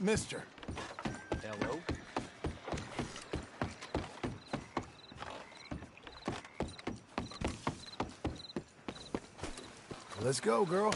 Mister. Hello? Let's go, girl.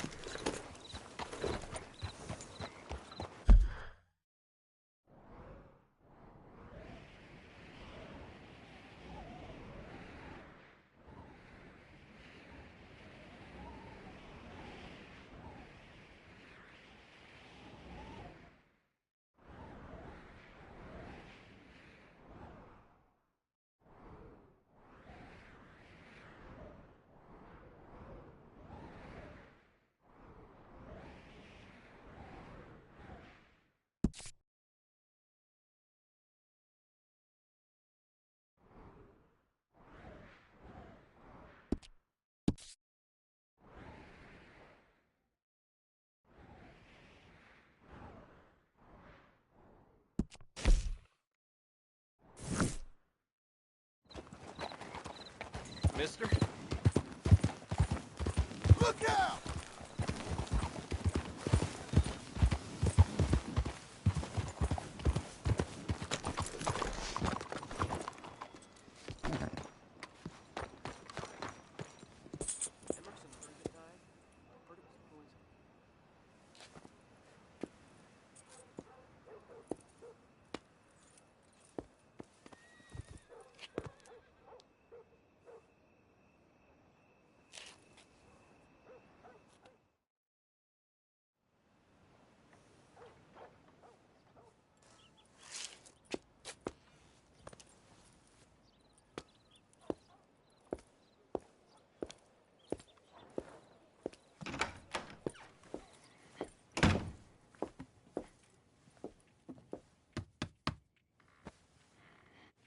Mister? Look out!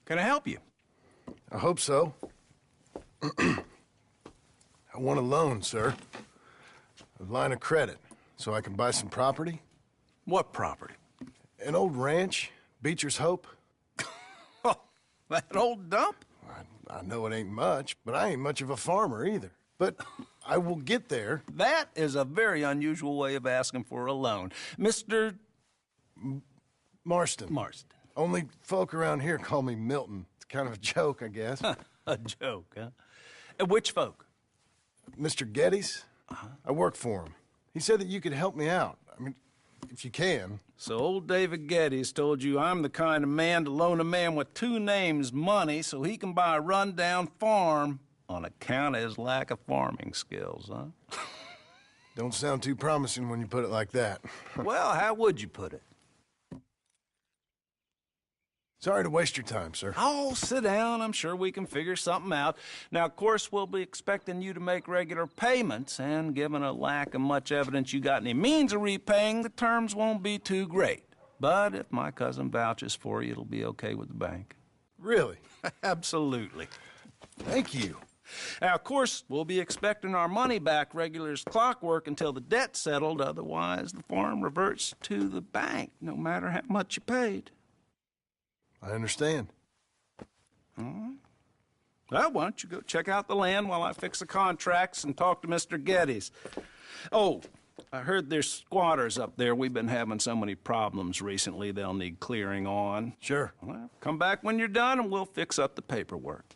Can I help you? I hope so. I want a loan, sir. A line of credit, so I can buy some property. What property? An old ranch, Beecher's Hope. Oh, that old dump? I know it ain't much, but I ain't much of a farmer either. But I will get there. That is a very unusual way of asking for a loan. Mr. Marston. Marston. Only folk around here call me Milton. It's kind of a joke, I guess. A joke, huh? And which folk? Mr. Geddes? I work for him. He said that you could help me out. I mean, if you can. So old David Geddes told you I'm the kind of man to loan a man with two names money so he can buy a rundown farm on account of his lack of farming skills, huh? Don't sound too promising when you put it like that. Well, how would you put it? Sorry to waste your time, sir. Oh, sit down. I'm sure we can figure something out. Now, of course, we'll be expecting you to make regular payments, and given a lack of much evidence you got any means of repaying, the terms won't be too great. But if my cousin vouches for you, it'll be okay with the bank. Really? Absolutely. Thank you. Now, of course, we'll be expecting our money back regular as clockwork until the debt's settled. Otherwise, the farm reverts to the bank, no matter how much you paid. I understand. All right. Well, why don't you go check out the land while I fix the contracts and talk to Mr. Geddes. Oh, I heard there's squatters up there. We've been having so many problems recently, they'll need clearing on. Sure. Well, come back when you're done and we'll fix up the paperwork.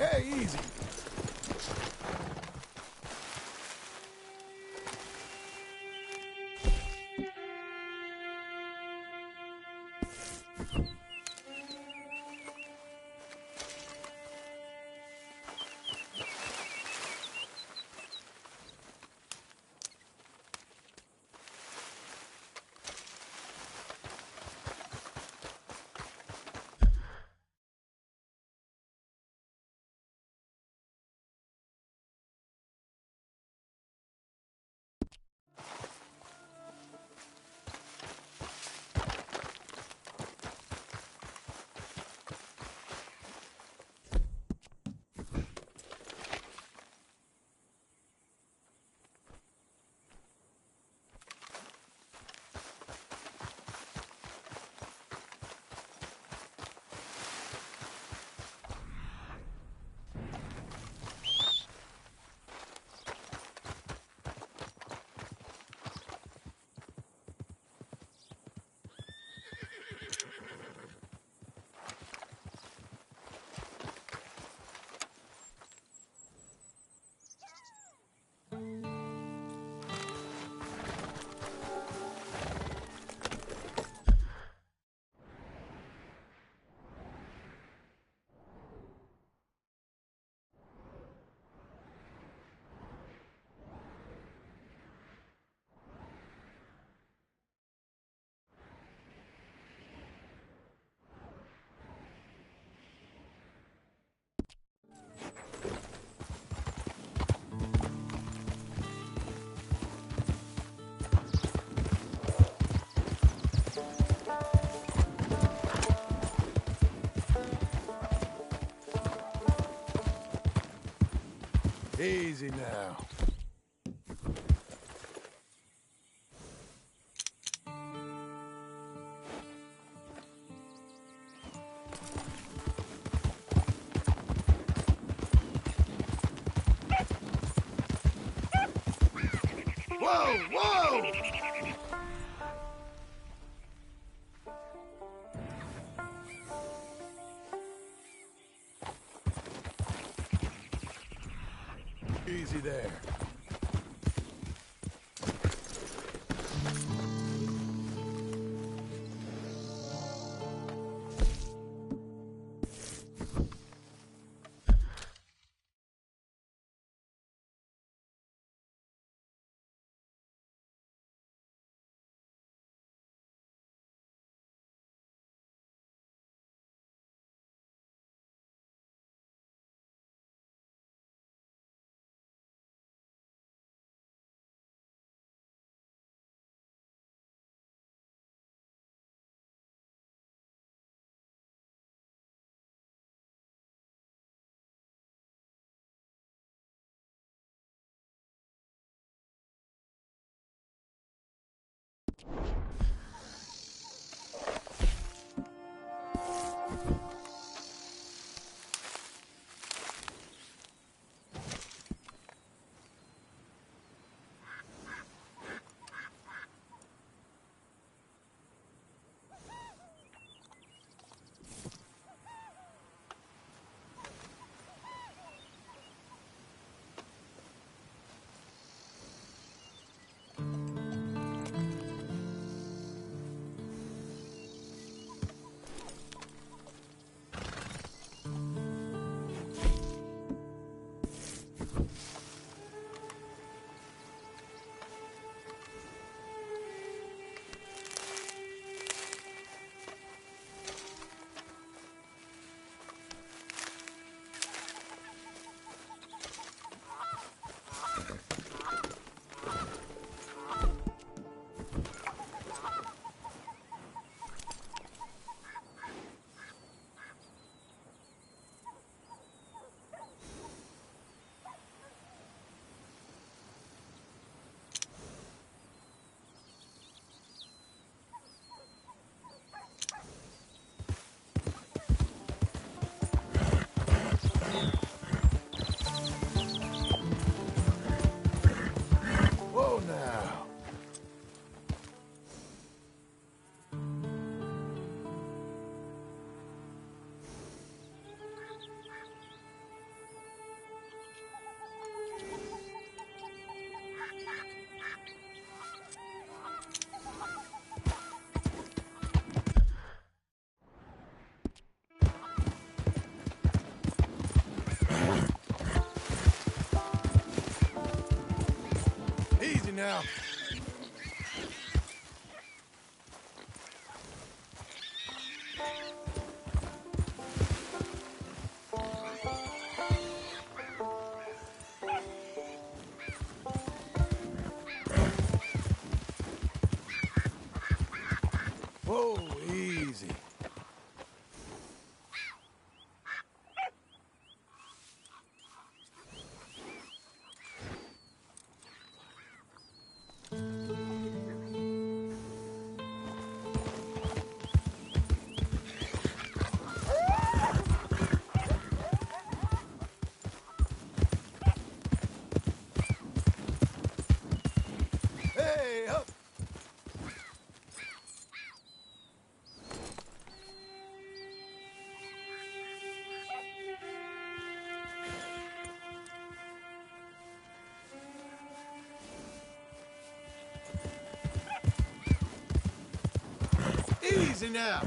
hey, easy. Easy now. Whoa, whoa! Easy there. now. Whoa, easy. Hey, up! Easy now.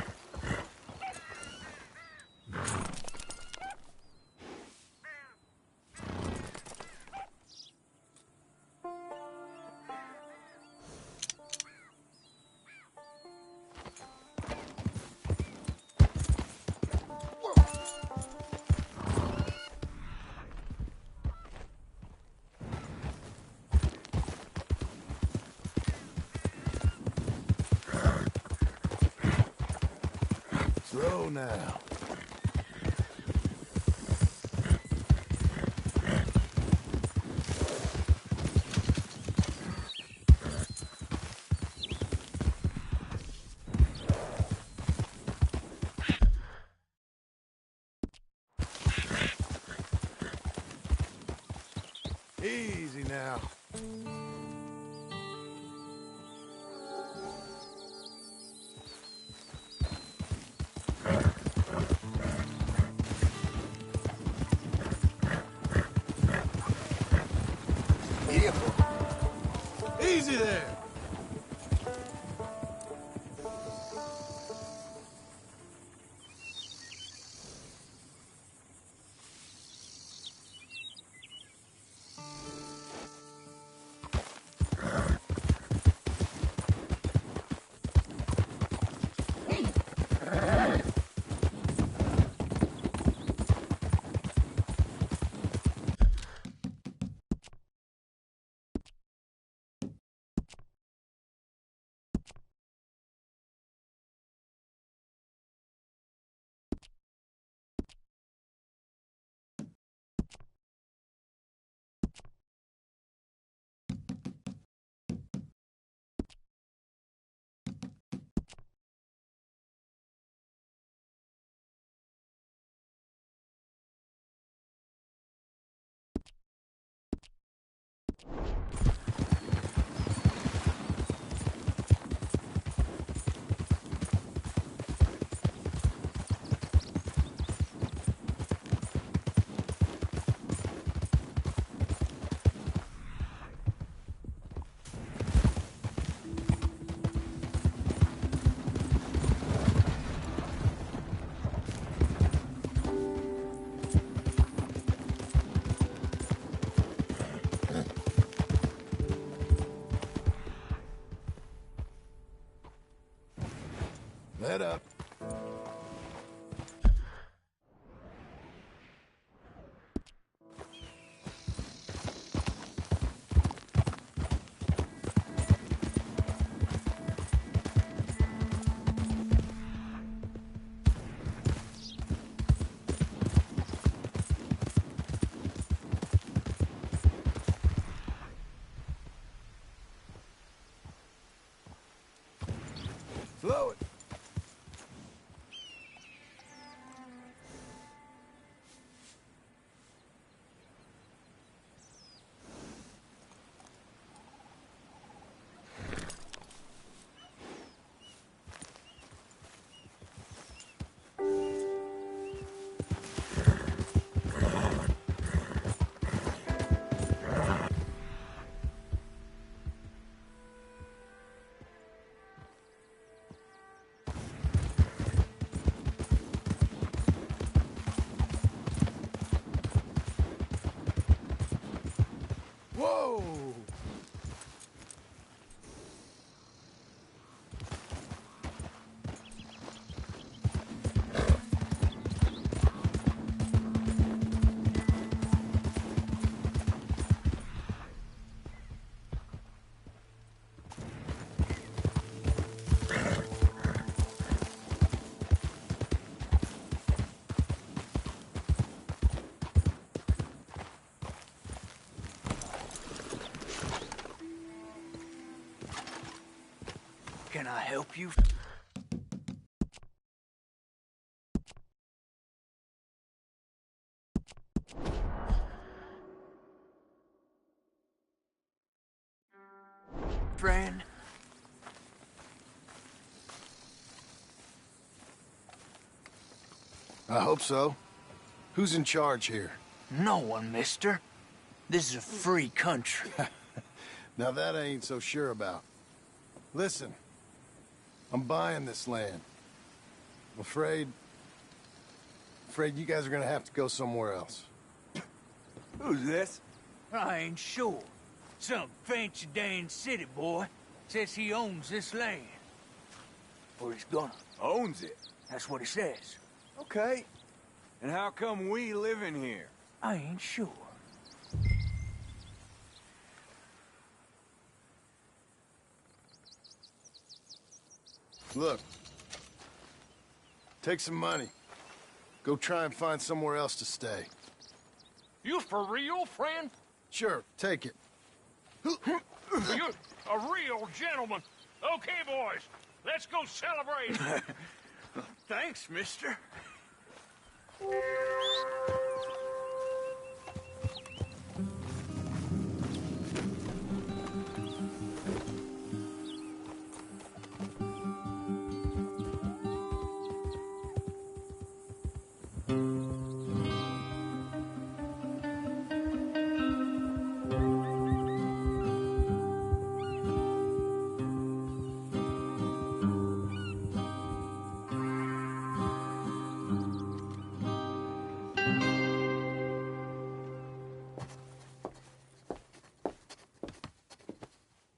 Slow now. Easy now. Easy there. Let up. Slow it. hope you... friend. I hope so. Who's in charge here? No one, mister. This is a free country. Now that I ain't so sure about. Listen, I'm buying this land. I'm afraid you guys are gonna have to go somewhere else. Who's this? I ain't sure. Some fancy Dan city boy says he owns this land. Or he's gonna. Owns it. That's what he says. Okay. And how come we live in here? I ain't sure. Look. Take some money. Go try and find somewhere else to stay. You for real, friend? Sure, take it. You're a real gentleman. Okay, boys, let's go celebrate. Thanks, mister.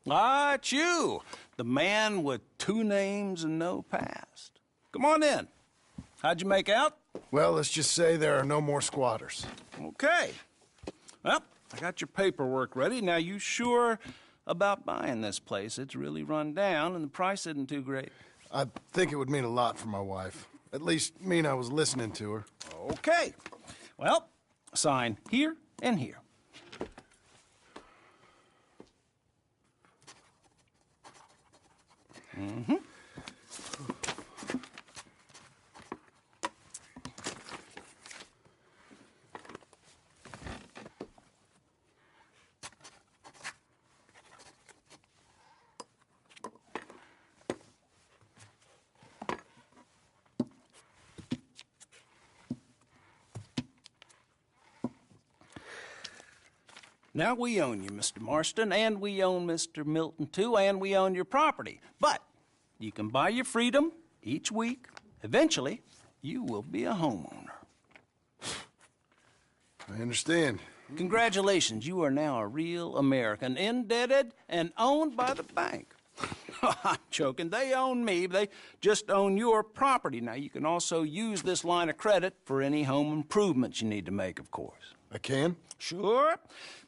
Ah, it's you, the man with 2 names and no past. Come on in. How'd you make out? Well, let's just say there are no more squatters. Okay. Well, I got your paperwork ready. Now, you sure about buying this place? It's really run down, and the price isn't too great. I think it would mean a lot for my wife. At least mean I was listening to her. Okay. Well, sign here and here. Mm-hmm. Now, we own you, Mr. Marston, and we own Mr. Milton, too, and we own your property. But you can buy your freedom each week. Eventually, you will be a homeowner. I understand. Congratulations, you are now a real American, indebted and owned by the bank. I'm joking. They own me. They just own your property. Now, you can also use this line of credit for any home improvements you need to make, of course. I can? Sure.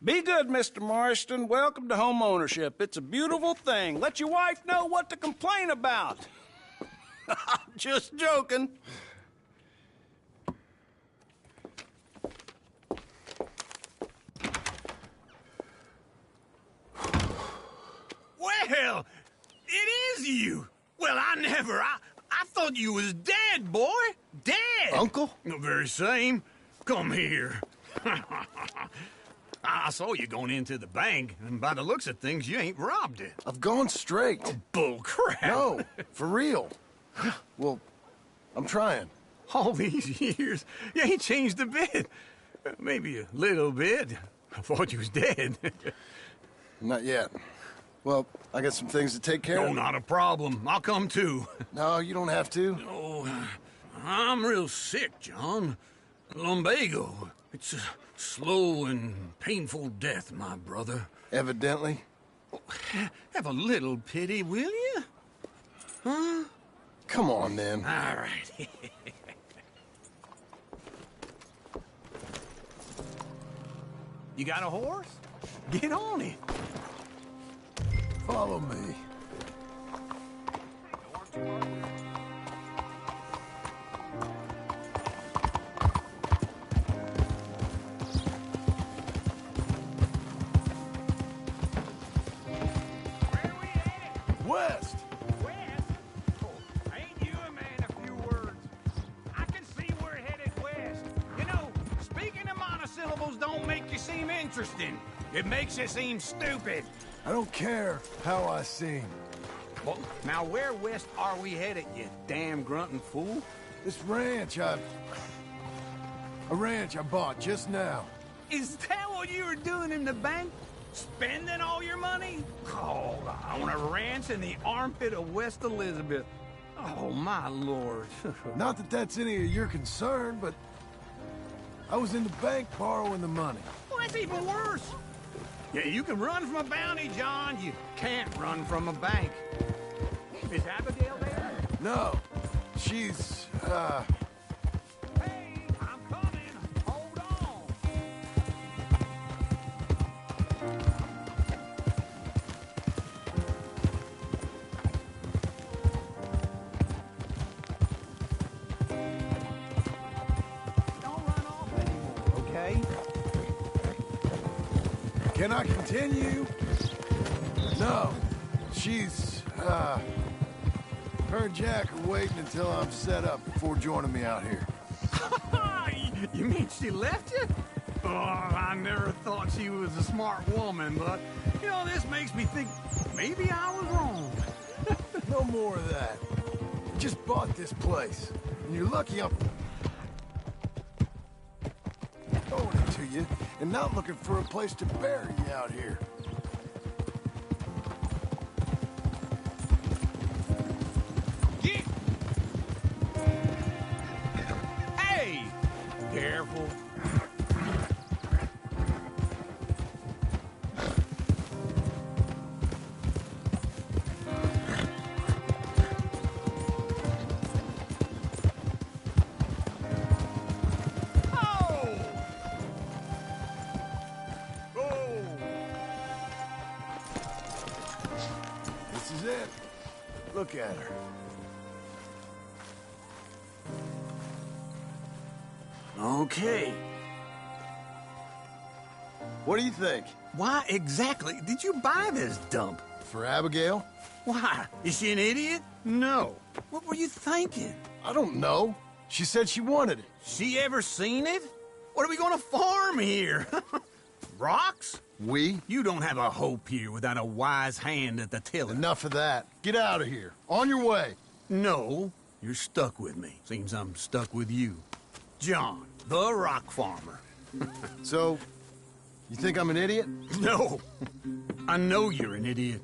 Be good, Mr. Marston. Welcome to home ownership. It's a beautiful thing. Let your wife know what to complain about. I'm just joking. Well, it is you. Well, I thought you was dead, boy. Dead. Uncle? The very same. Come here. I saw you going into the bank, and by the looks of things, you ain't robbed it. I've gone straight. Bull crap. No, for real. Well, I'm trying. All these years, you ain't changed a bit. Maybe a little bit. I thought you was dead. Not yet. Well, I got some things to take care No, of. not a problem. I'll come too. No, you don't have to. Oh, I'm real sick, John. Lumbago. It's a slow and painful death, my brother. Evidently. Have a little pity, will you? Huh? Come on, then. All right. You got a horse? Get on it. Follow me. West. details don't make you seem interesting. It makes you seem stupid. I don't care how I seem. Well, now where west are we headed, you damn grunting fool? This ranch a ranch I bought just now. Is that what you were doing in the bank? Spending all your money? Oh, on a ranch in the armpit of West Elizabeth. Oh, my lord. Not that that's any of your concern, but I was in the bank borrowing the money. Well, that's even worse. Yeah, you can run from a bounty, John. You can't run from a bank. Is Abigail there? No, she's, Hey, I'm coming. Hold on. Don't run off anymore, okay? Can I continue? No, she's, her and Jack are waiting until I'm set up before joining me out here. You mean she left you? Oh, I never thought she was a smart woman, but, you know, this makes me think maybe I was wrong. No more of that. Just bought this place, and you're lucky I'm throwing it to you and not looking for a place to bury you out here. Hey! Careful. This is it. Look at her. Okay. What do you think? Why exactly did you buy this dump? For Abigail? Why? Is she an idiot? No. What were you thinking? I don't know. She said she wanted it. She ever seen it? What are we gonna farm here? Rocks? We? You don't have a hope here without a wise hand at the tiller. Enough of that. Get out of here. On your way. No, you're stuck with me. Seems I'm stuck with you. John, the rock farmer. So, you think I'm an idiot? No, I know you're an idiot.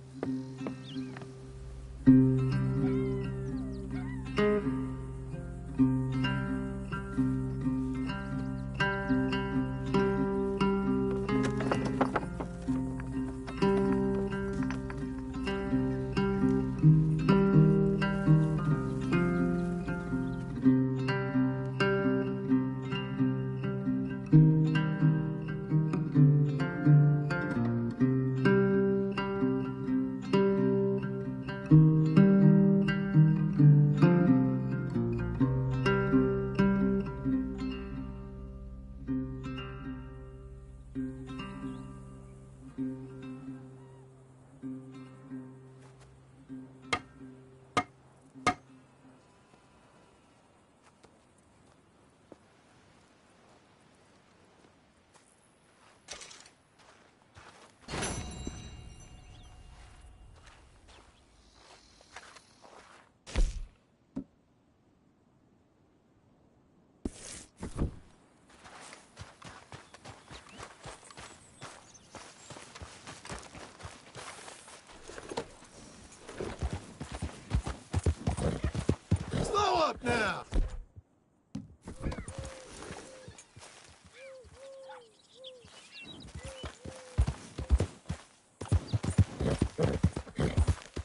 Slow up now!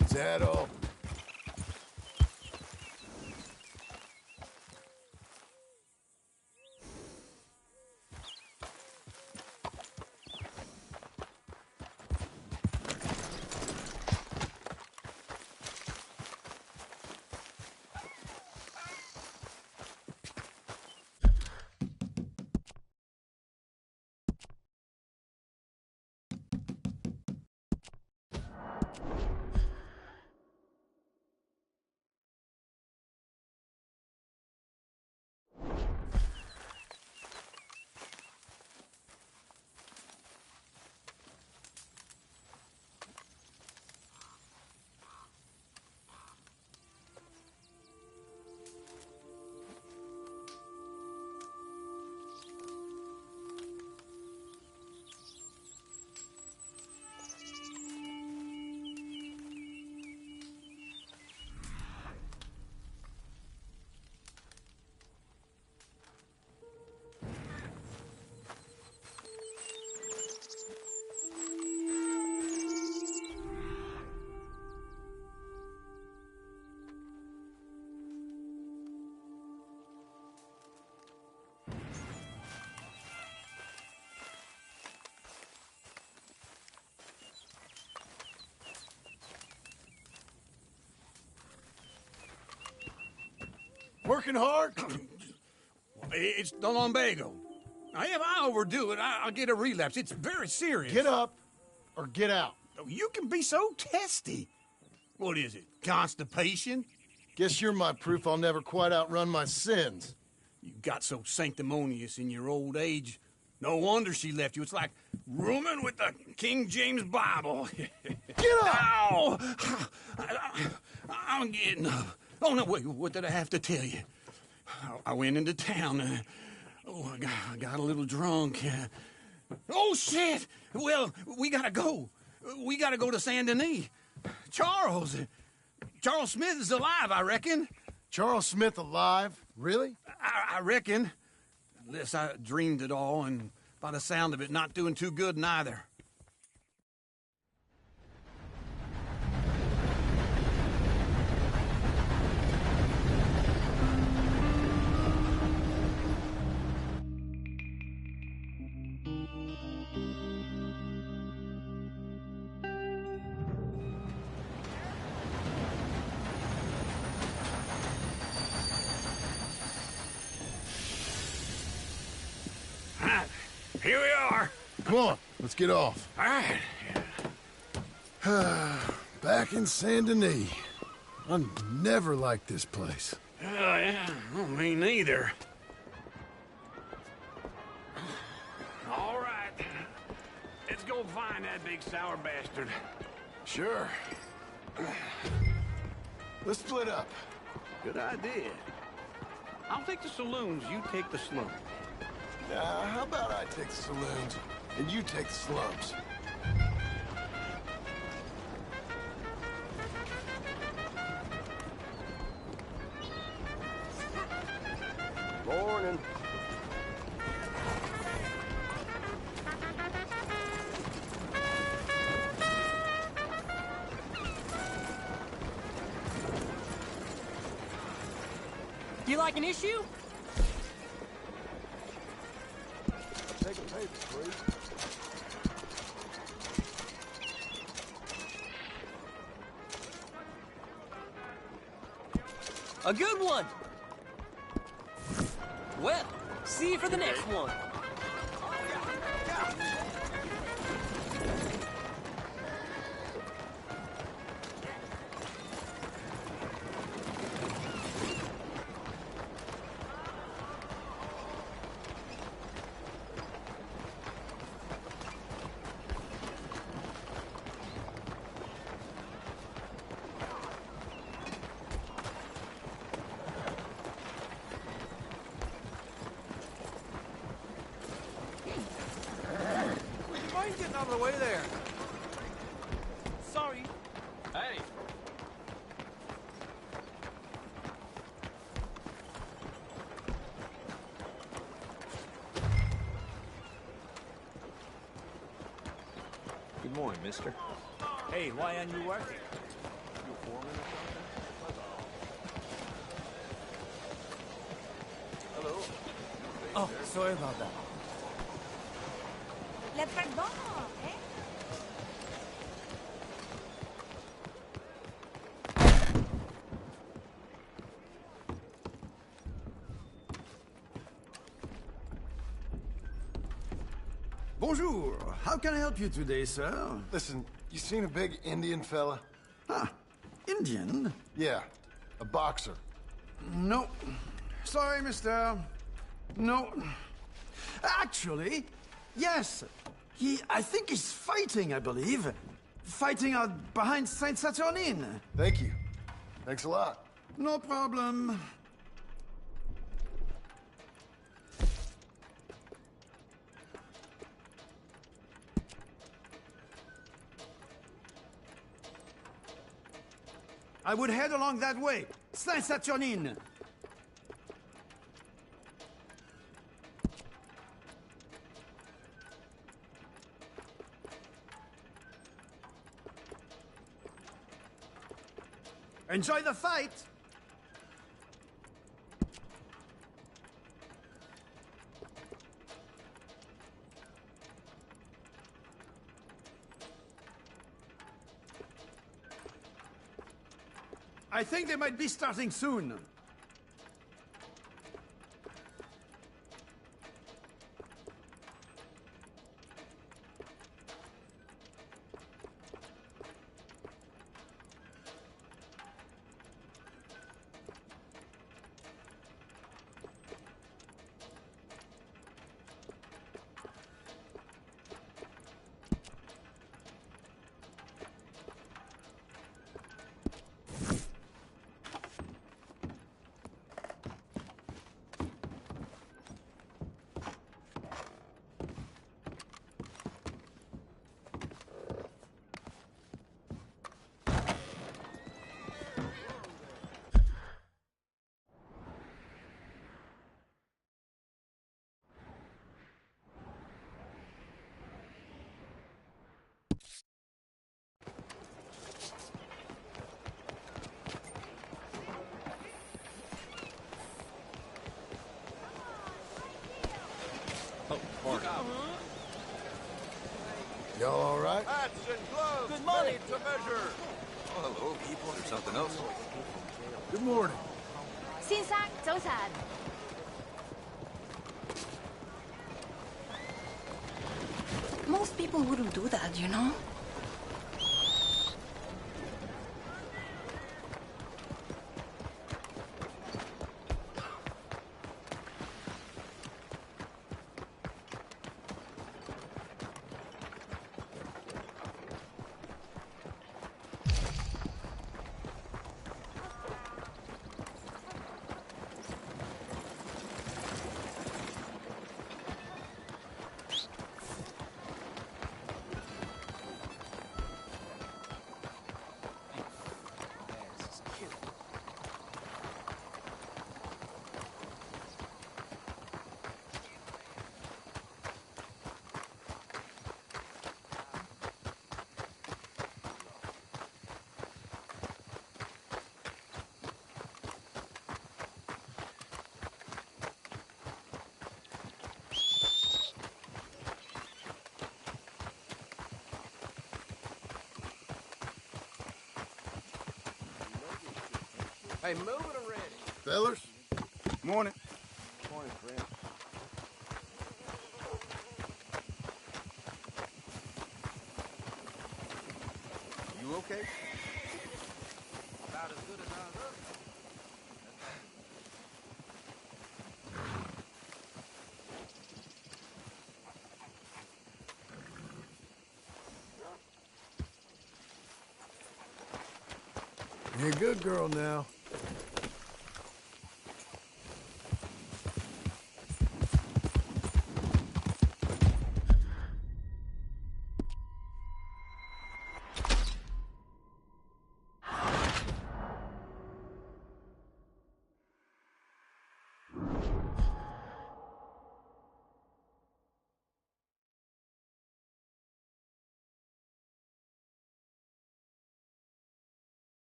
Is that all? Working hard? It's the lumbago. Now, if I overdo it, I'll get a relapse. It's very serious. Get up or get out. Oh, you can be so testy. What is it, constipation? Guess you're my proof I'll never quite outrun my sins. You got so sanctimonious in your old age. No wonder she left you. It's like rooming with the King James Bible. Get up! Ow! I'm getting up. Oh, no, wait, what did I have to tell you? I went into town. I got a little drunk. Oh, shit! Well, we gotta go. We gotta go to Saint Denis. Charles Smith is alive, I reckon. Charles Smith alive? Really? I reckon. Unless I dreamed it all, and by the sound of it, not doing too good neither. Here we are. Come on, let's get off. All right. Back in Saint Denis. I never liked this place. Yeah, well, me neither. All right. Let's go find that big sour bastard. Sure. Let's split up. Good idea. I'll take the saloons, you take the slums. How about I take the saloons and you take the slums? Morning. Do you like an issue? Take a paper, please. A good one! Well, see you for the next one. Getting out of the way there. Sorry. Hey. Good morning, mister. Hey, why aren't you working? You a foreman or something? Hello. Oh, sorry about that. Le pardon, eh? Bonjour. How can I help you today, sir? Listen, you seen a big Indian fella? Ah, Indian? Yeah, a boxer. No. Sorry, mister. No. Actually, yes. I think he's fighting, I believe. Fighting out behind Saint Saturnine. Thank you. Thanks a lot. No problem. I would head along that way. Saint Saturnine. Enjoy the fight! I think they might be starting soon. Oh, pardon. Y'all all right? Hats and gloves Good morning. made to measure. Oh, hello, people. Or something else. Good morning. 先生，早晨。Most people wouldn't do that, you know? Hey, move it already. Fellers? Morning. Morning, friend. You okay? About as good as I look. You're a good girl now.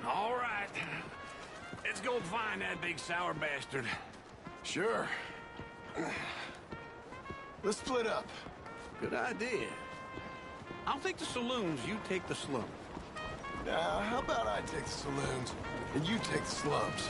All right. Let's go find that big sour bastard. Sure. Let's split up. Good idea. I'll take the saloons, you take the slum. Now, how about I take the saloons and you take the slums?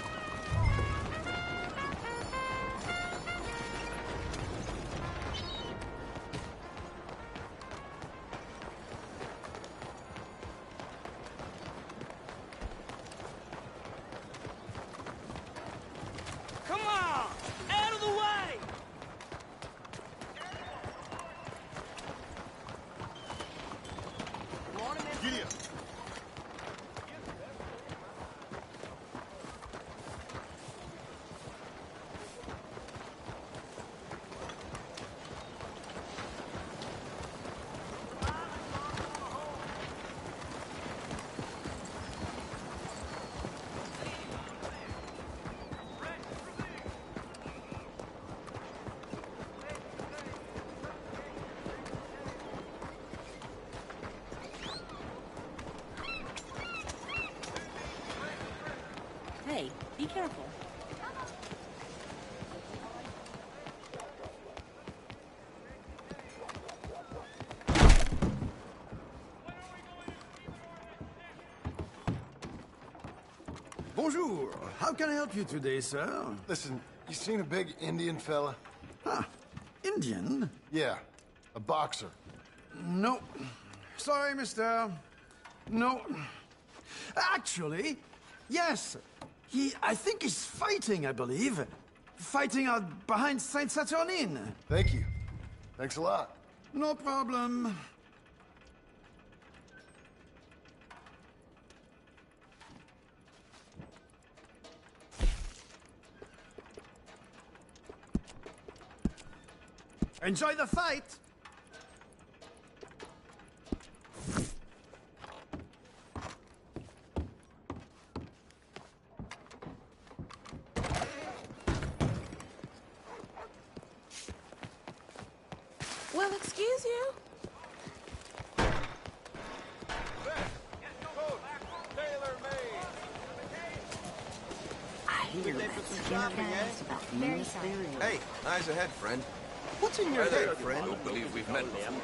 Come on! Out of the way! Giddy up. Hey, be careful. Bonjour. How can I help you today, sir? Listen, you seen a big Indian fella? Ah, Indian? Yeah, a boxer. No. Sorry, mister. No. Actually, yes. I think he's fighting, I believe. Fighting out behind Saint-Saturnin. Thank you. Thanks a lot. No problem. Enjoy the fight! Well, excuse you. I hear Hey, eyes ahead, friend. What's in your head, friend? I don't believe we've met before.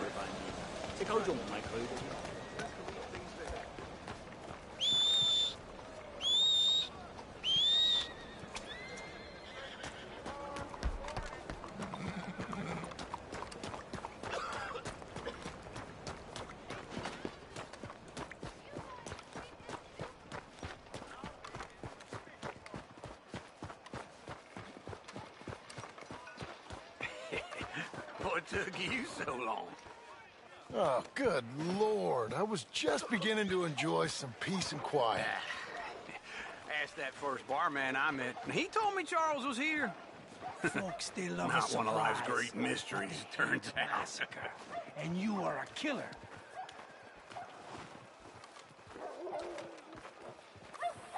What took you so long? Oh, good Lord. I was just beginning to enjoy some peace and quiet. Asked that first barman I met, and he told me Charles was here. Folks still love a Not one of life's surprise. great mysteries, it turns out. Massacre. And you are a killer.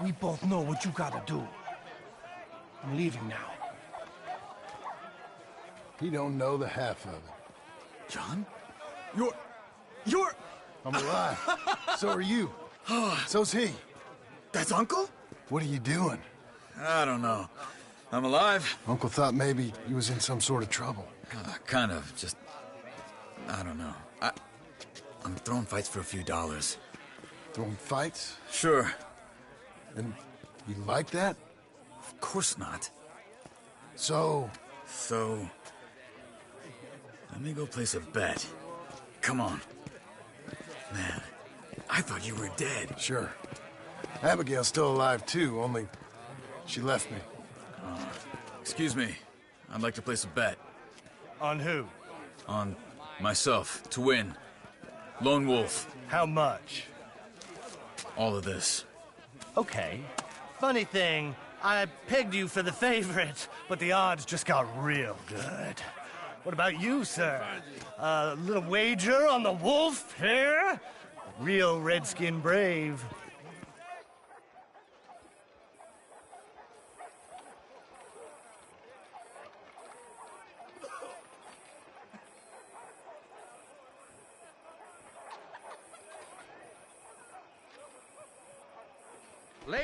We both know what you gotta do. I'm leaving now. He don't know the half of it. John? You're... I'm alive. So are you. So's he. That's Uncle? What are you doing? I don't know. I'm alive. Uncle thought maybe he was in some sort of trouble. Kind of. Just... I don't know. I'm throwing fights for a few dollars. Throwing fights? Sure. And you like that? Of course not. So... Let me go place a bet. Come on. Man, I thought you were dead. Sure. Abigail's still alive, too, only she left me. Excuse me. I'd like to place a bet. On who? On myself, to win. Lone Wolf. How much? All of this. Okay. Funny thing, I pegged you for the favorite, but the odds just got real good. What about you, sir? A little wager on the wolf here? Real redskin brave.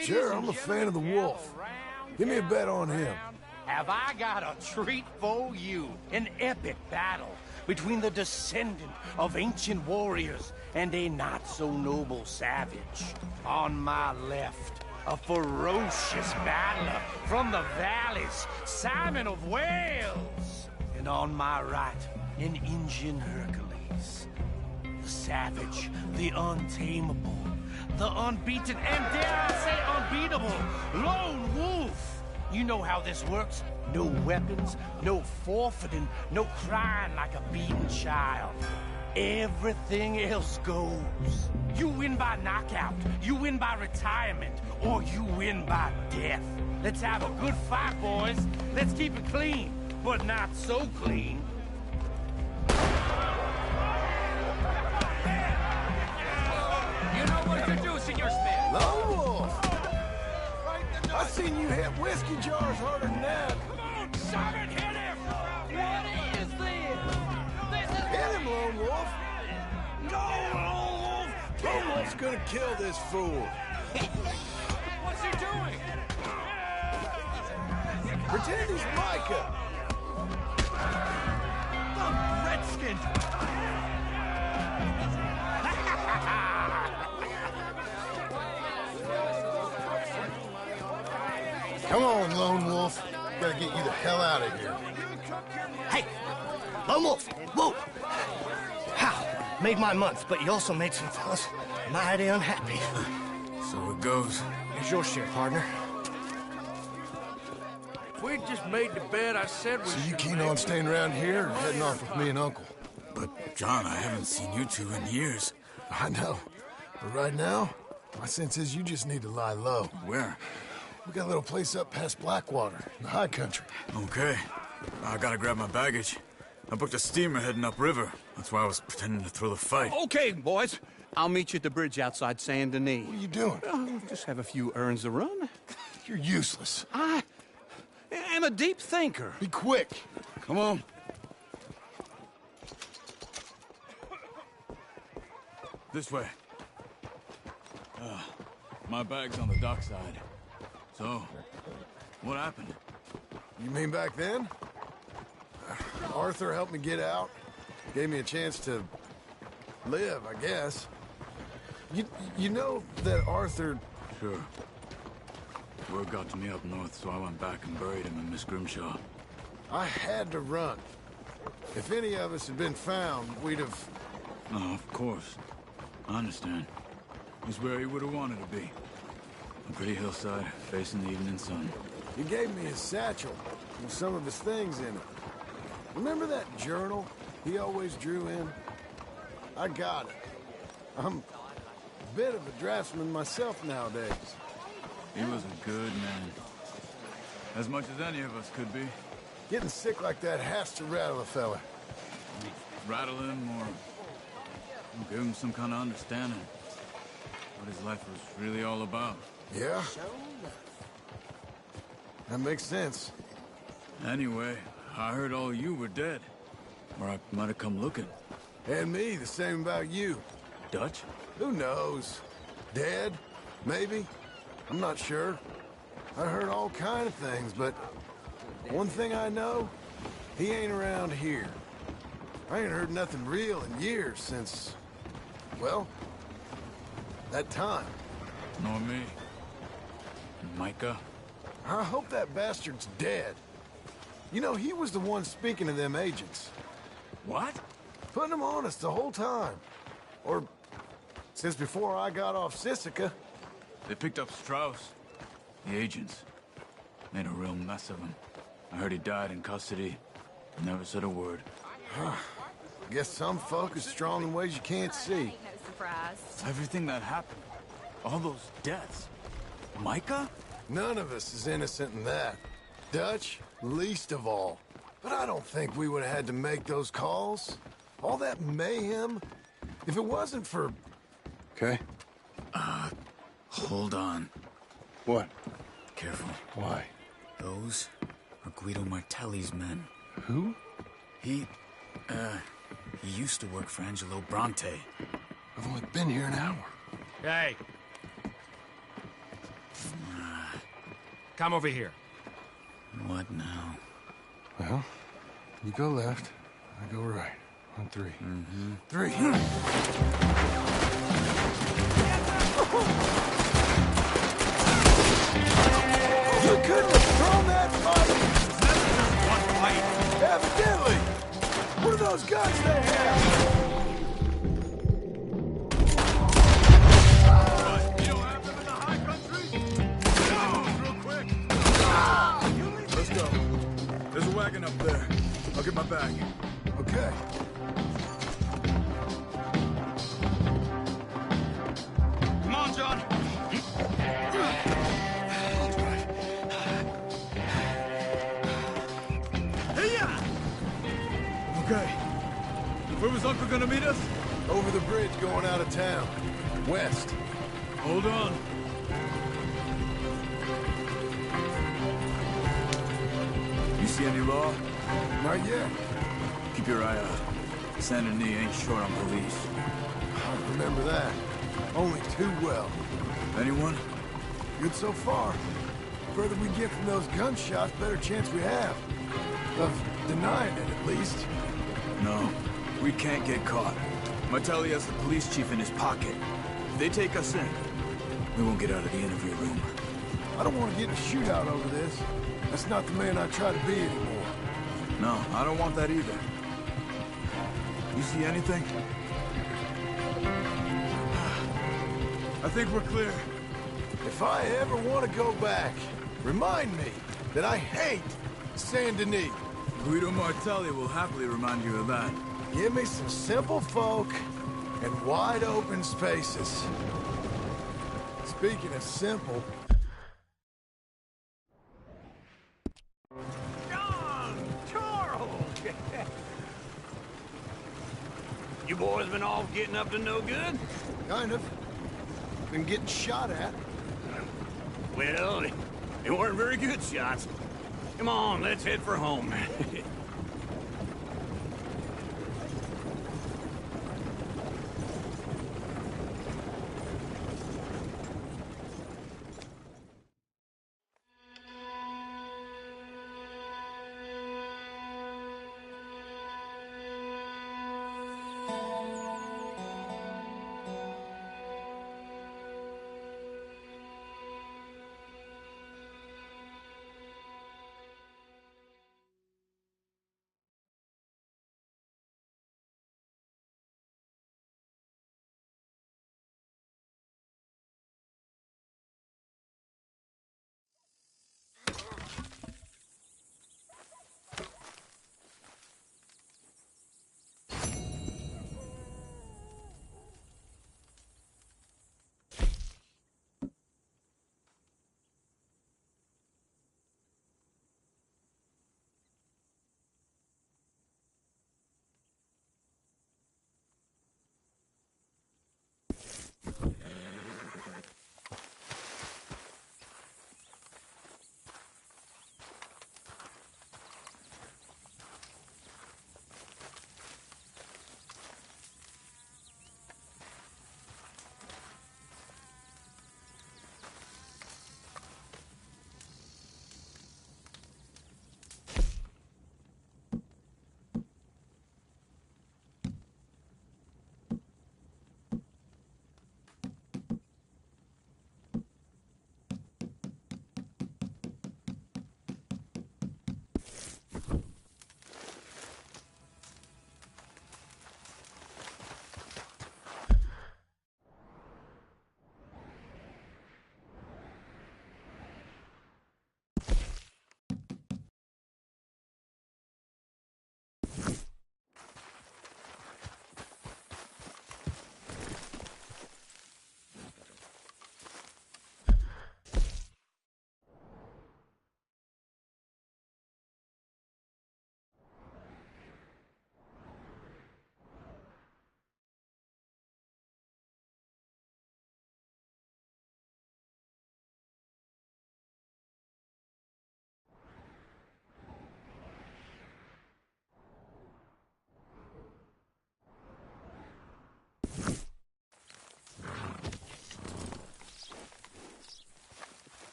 Sure, I'm a fan of the wolf. Give me a bet on him. Have I got a treat for you? An epic battle between the descendant of ancient warriors and a not-so-noble savage. On my left, a ferocious battler from the valleys, Simon of Wales. And on my right, an Indian Hercules. The savage, the untamable, the unbeaten, and dare I say unbeatable, Lone Wolf. You know how this works. No weapons, no forfeiting, no crying like a beaten child. Everything else goes. You win by knockout, you win by retirement, or you win by death. Let's have a good fight, boys. Let's keep it clean, but not so clean. You know what to do, Senor Smith. Lone Wolf! I've seen you hit whiskey jars harder than that. Come on, Simon, hit him! What is this? Hit him, Lone Wolf! Go, Lone Wolf! Lone Wolf's gonna kill this fool. What's he doing? Pretend he's Micah. The redskin! Come on, Lone Wolf. Gotta get you the hell out of here. Hey! Lone Wolf! Whoa! How? Made my month, but you also made some fellas mighty unhappy. So it goes. Here's your share, partner. If we'd just made the bet I said we So you should keen make, on staying around here or heading off with me and Uncle? But, John, I haven't seen you two in years. I know. But right now, my sense is you just need to lie low. Where? We got a little place up past Blackwater, in the high country. Okay. I gotta grab my baggage. I booked a steamer heading upriver. That's why I was pretending to throw the fight. Okay, boys. I'll meet you at the bridge outside Saint Denis. What are you doing? Just have a few errands to run. You're useless. I am a deep thinker. Be quick. Come on. This way. My bag's on the dockside. So, what happened? You mean back then? Arthur helped me get out. Gave me a chance to live, I guess. You know that Arthur... Sure. Word got to me up north, so I went back and buried him in Miss Grimshaw. I had to run. If any of us had been found, we'd have... No, of course. I understand. He's where he would have wanted to be. A pretty hillside, facing the evening sun. He gave me his satchel with some of his things in it. Remember that journal he always drew in? I got it. I'm a bit of a draftsman myself nowadays. He was a good man. As much as any of us could be. Getting sick like that has to rattle a fella. Rattle him or give him some kind of understanding. What his life was really all about. Yeah? That makes sense. Anyway, I heard all you were dead. Or I might have come looking. And me, the same about you. Dutch? Who knows? Dead? Maybe? I'm not sure. I heard all kind of things, but one thing I know, he ain't around here. I ain't heard nothing real in years since, well, that time. Nor me. And Micah? I hope that bastard's dead. You know, he was the one speaking to them agents. What? Putting them on us the whole time. Or since before I got off Sisika. They picked up Strauss. The agents. Made a real mess of him. I heard he died in custody. Never said a word. Guess some folk is strong in ways you can't see. No surprise. Everything that happened. All those deaths. Micah? None of us is innocent in that. Dutch, least of all. But I don't think we would have had to make those calls. All that mayhem. If it wasn't for... Okay. Hold on. What? Careful. Why? Those are Guido Martelli's men. Who? He used to work for Angelo Bronte. I've only been here an hour. Hey. Come over here. What now? Well, you go left, I go right. On three. Mm-hmm. 3. You couldn't have thrown that fight! One fight. Evidently! What are those guns they have? You don't have them in the high country? No! Real quick! Let's go. There's a wagon up there. I'll get my bag. Okay. Come on, John. Okay. Where was Uncle gonna meet us? Over the bridge going out of town. West. Hold on. You see any law? Not yet. Keep your eye out. Saint Denis ain't short on police. I remember that. Only too well. Anyone? Good so far. Further we get from those gunshots, better chance we have. Of denying it, at least. No. We can't get caught. Martelli has the police chief in his pocket. If they take us in, we won't get out of the interview room. I don't want to get in a shootout over this. That's not the man I try to be anymore. No, I don't want that either. You see anything? I think we're clear. If I ever want to go back, remind me that I hate Saint Denis. Guido Martelli will happily remind you of that. Give me some simple folk and wide open spaces. Speaking of simple... John! Charles! You boys been all getting up to no good? Kind of. Been getting shot at. Well, they weren't very good shots. Come on, let's head for home.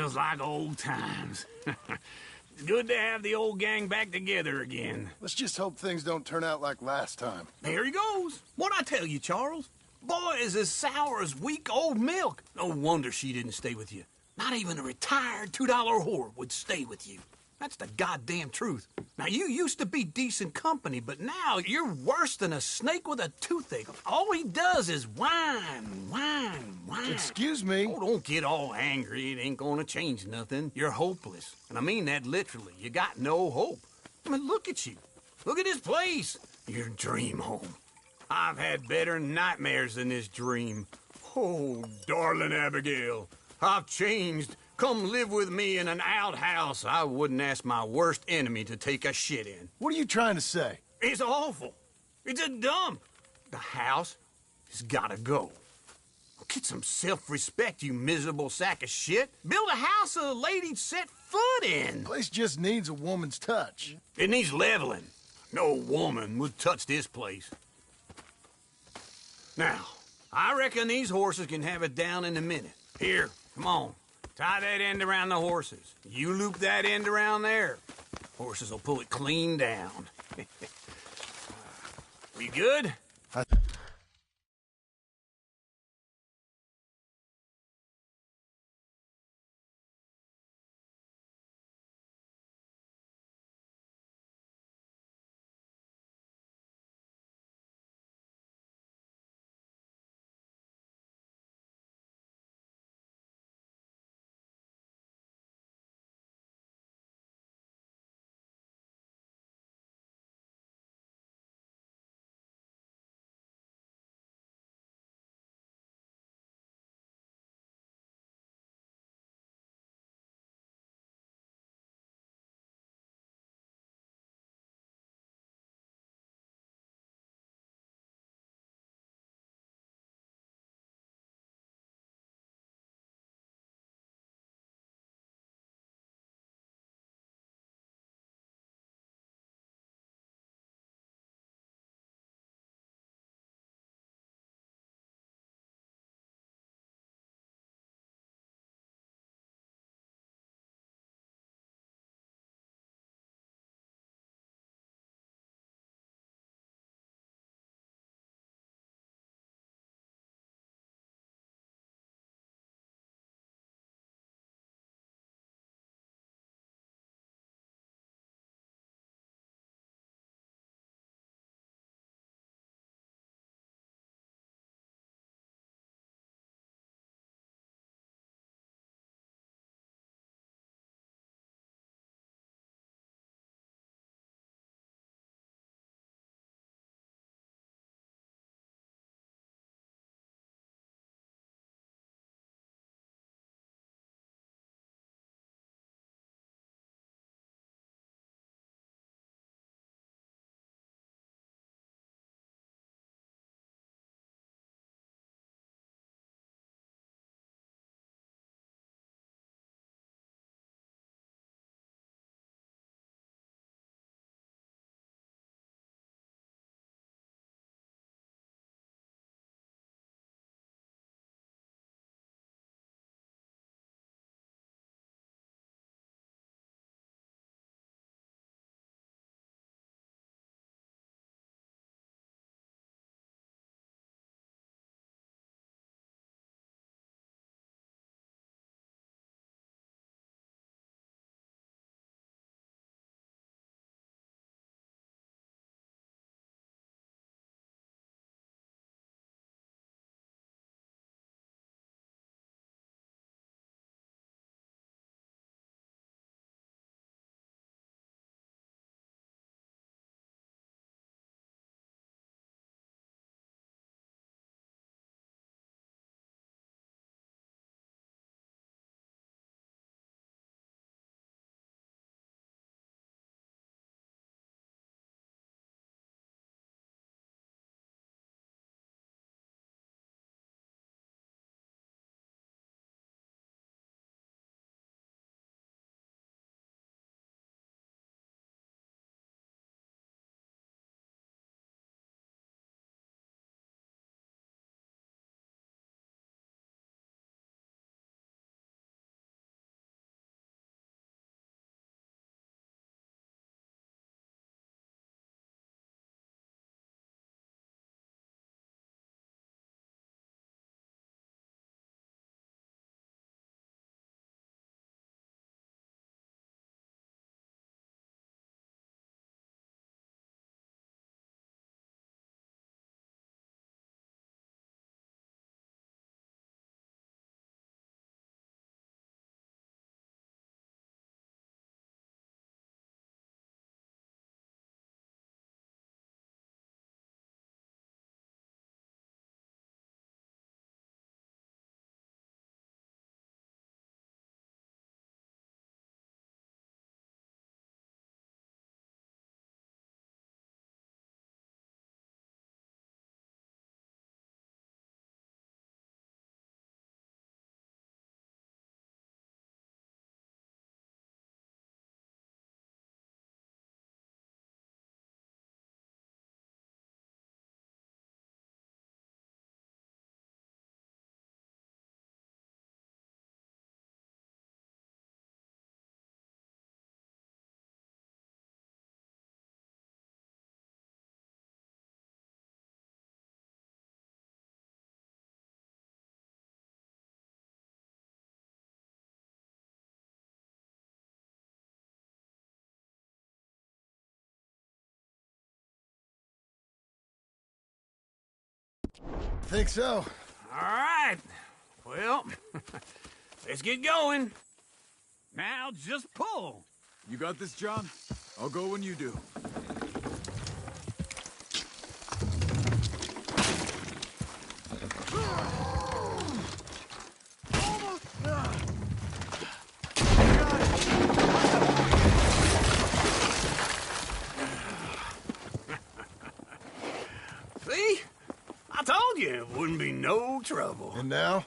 Feels like old times. It's good to have the old gang back together again. Let's just hope things don't turn out like last time. There he goes. What'd I tell you, Charles? Boy is as sour as week-old milk. No wonder she didn't stay with you. Not even a retired $2 whore would stay with you. That's the goddamn truth. Now, you used to be decent company, but now you're worse than a snake with a toothache. All he does is whine, whine, whine. Excuse me? Oh, don't get all angry. It ain't gonna change nothing. You're hopeless. And I mean that literally. You got no hope. I mean, look at you. Look at this place. Your dream home. I've had better nightmares than this dream. Oh, darling Abigail, I've changed. Come live with me in an outhouse I wouldn't ask my worst enemy to take a shit in. What are you trying to say? It's awful. It's a dump. The house has gotta go. Get some self-respect, you miserable sack of shit. Build a house a lady'd set foot in. Place just needs a woman's touch. It needs leveling. No woman would touch this place. Now, I reckon these horses can have it down in a minute. Here, come on. Tie that end around the horses. You loop that end around there. Horses will pull it clean down. We good? Think so. All right. Well, let's get going. Now just pull. You got this, John? I'll go when you do. See? I told you it wouldn't be no trouble. And now?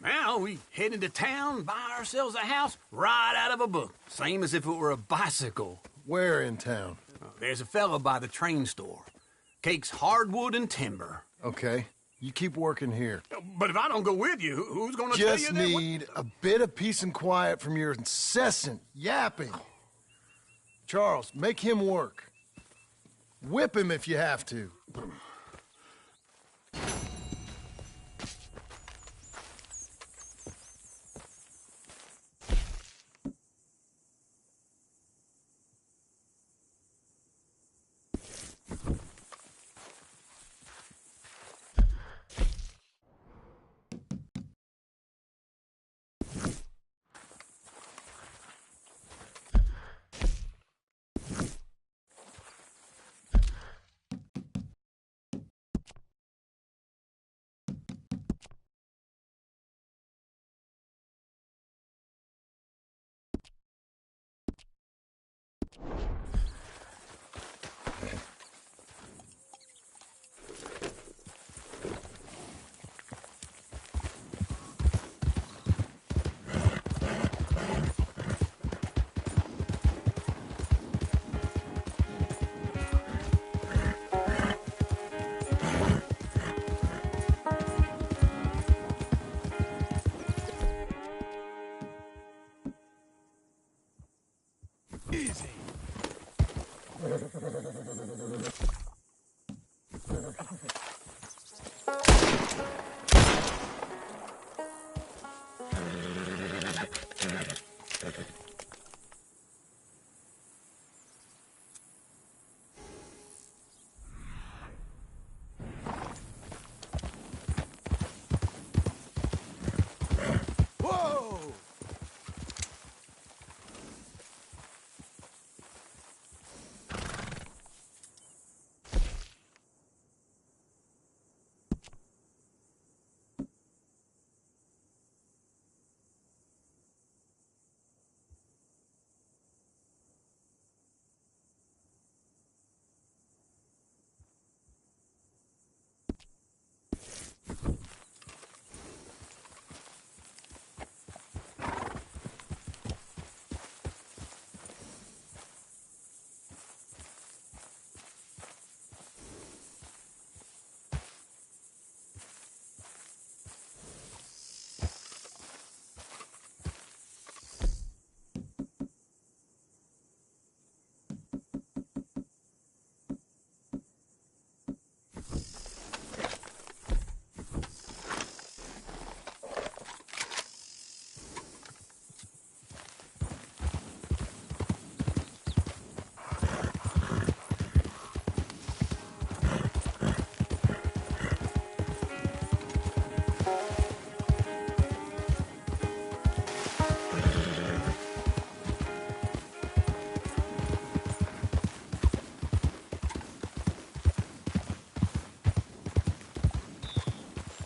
Now we head into town, buy ourselves a house right out of a book. Same as if it were a bicycle. Where in town? There's a fella by the train store. Cakes hardwood and timber. Okay. You keep working here. But if I don't go with you, who's gonna tell you Just that? need a bit of peace and quiet from your incessant yapping. Charles, make him work. Whip him if you have to. Easy. Whoa!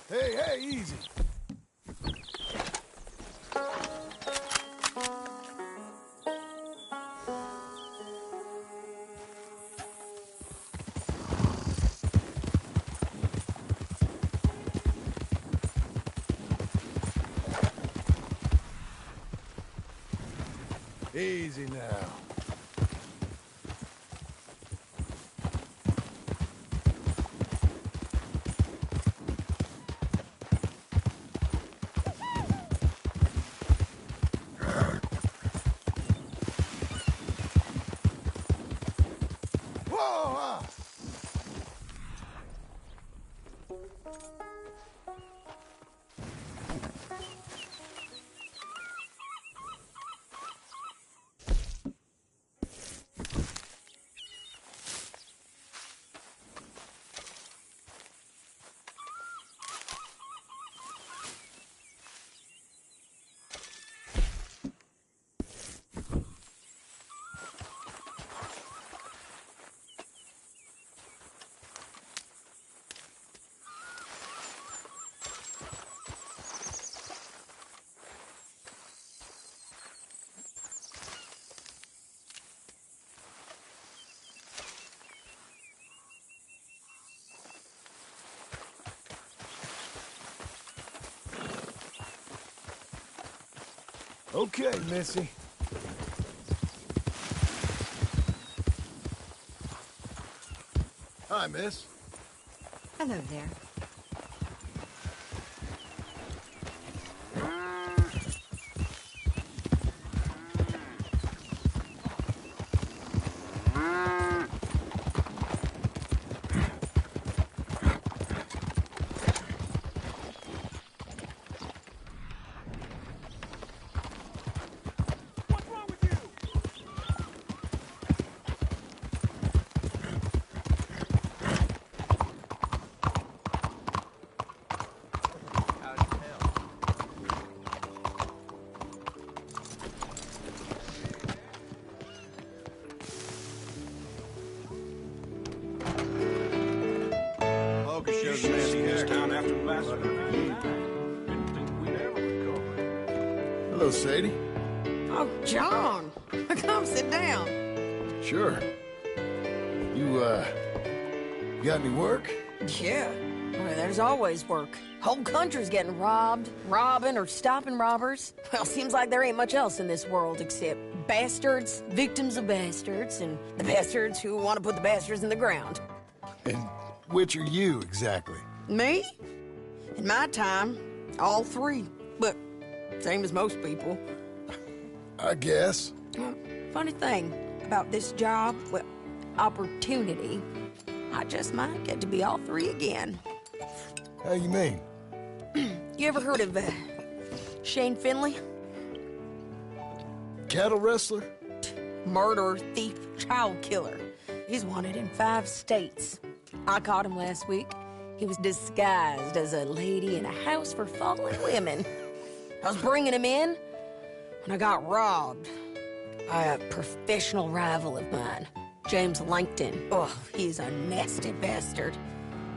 Hey, hey, easy. Easy now. Whoa! Okay, Missy. Hi, miss. Hello there. Hello, Sadie. Oh, John. Come sit down. Sure. You got any work? Yeah. Well, there's always work. Whole country's getting robbed, robbing, or stopping robbers. Well, seems like there ain't much else in this world except bastards, victims of bastards, and the bastards who want to put the bastards in the ground. And which are you, exactly? Me? In my time, all three. But same as most people. I guess. Well, funny thing about this job, well, opportunity, I just might get to be all three again. How you mean? You ever heard of Shane Finley? Cattle wrestler? Murderer, thief, child killer. He's wanted in 5 states. I caught him last week. He was disguised as a lady in a house for fallen women. I was bringing him in when I got robbed by a professional rival of mine, James Langton. Oh, he's a nasty bastard.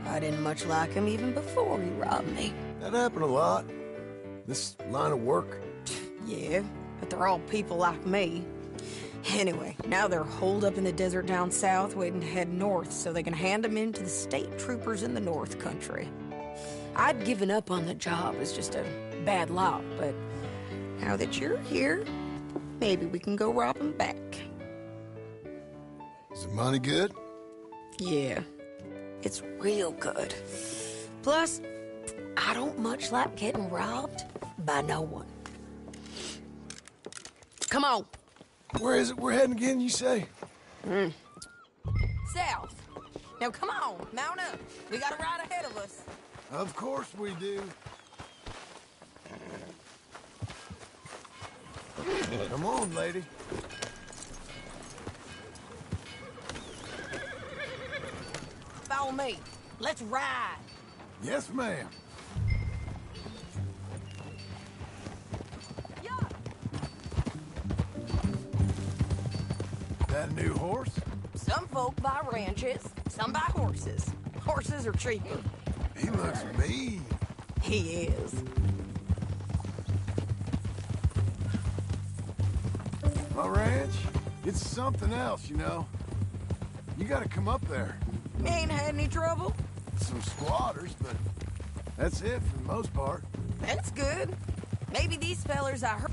I didn't much like him even before he robbed me. That happened a lot. This line of work. Yeah, but they're all people like me. Anyway, now they're holed up in the desert down south, waiting to head north so they can hand them in to the state troopers in the north country. I'd given up on the job as just a bad lot, but now that you're here, maybe we can go rob them back. Is the money good? Yeah, it's real good. Plus, I don't much like getting robbed by no one. Come on. Where is it we're heading again, you say? South. Now come on, mount up. We got a ride ahead of us. Of course we do. Come on, lady. Follow me. Let's ride. Yes, ma'am. That a new horse? Some folk buy ranches, some buy horses. Horses are cheaper. He looks mean. He is. My ranch, it's something else, you know. You gotta come up there. You ain't had any trouble? Some squatters, but that's it for the most part. That's good. Maybe these fellers I heard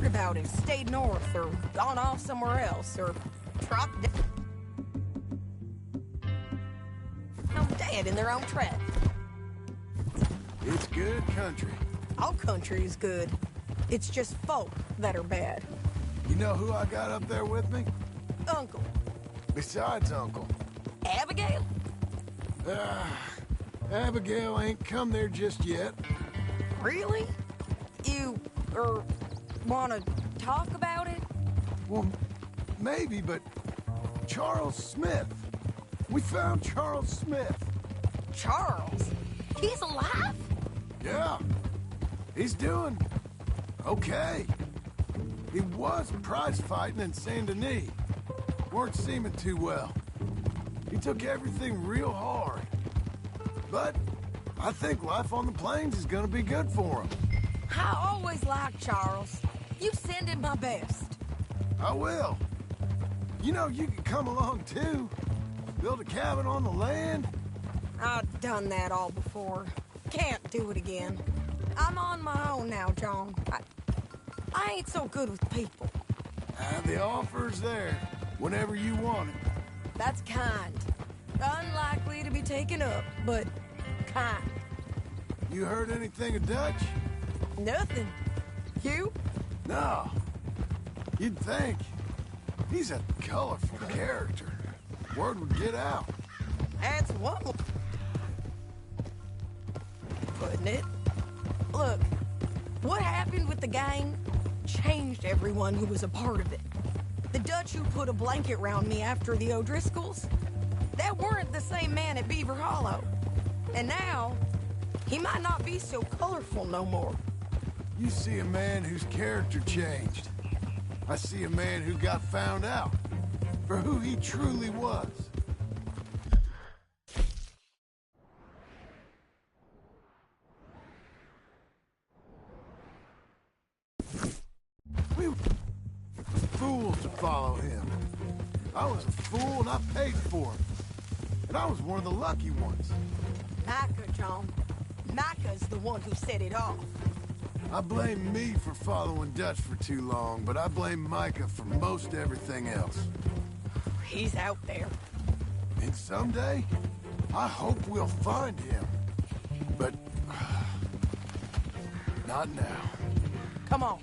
about have stayed north or gone off somewhere else or dropped down dead in their own trap. It's good country. All country is good. It's just folk that are bad. You know who I got up there with me? Uncle. Besides Uncle. Abigail? Abigail ain't come there just yet. Really? You, wanna talk about it? Well, maybe, but Charles Smith. We found Charles Smith. Charles? He's alive? Yeah. He's doing okay. He was prize fighting in Saint Denis. Weren't seeming too well. He took everything real hard. But I think life on the plains is gonna be good for him. I always liked Charles. You send him my best. I will. You know, you can come along too. Build a cabin on the land. I've done that all before. Can't do it again. I'm on my own now, John. I ain't so good with people. The offer's there, whenever you want it. That's kind. Unlikely to be taken up, but kind. You heard anything of Dutch? Nothing. You? No. You'd think. He's a colorful character. Word would get out. That's one. Wouldn't it? Look, what happened with the gang changed everyone who was a part of it. The Dutch who put a blanket round me after the O'Driscolls, that weren't the same man at Beaver Hollow. And now, he might not be so colorful no more. You see a man whose character changed. I see a man who got found out for who he truly was. We were fools to follow him. I was a fool and I paid for it. And I was one of the lucky ones. Micah, John. Micah's the one who set it off. I blame me for following Dutch for too long, but I blame Micah for most everything else. He's out there. And someday, I hope we'll find him. But... not now. Come on.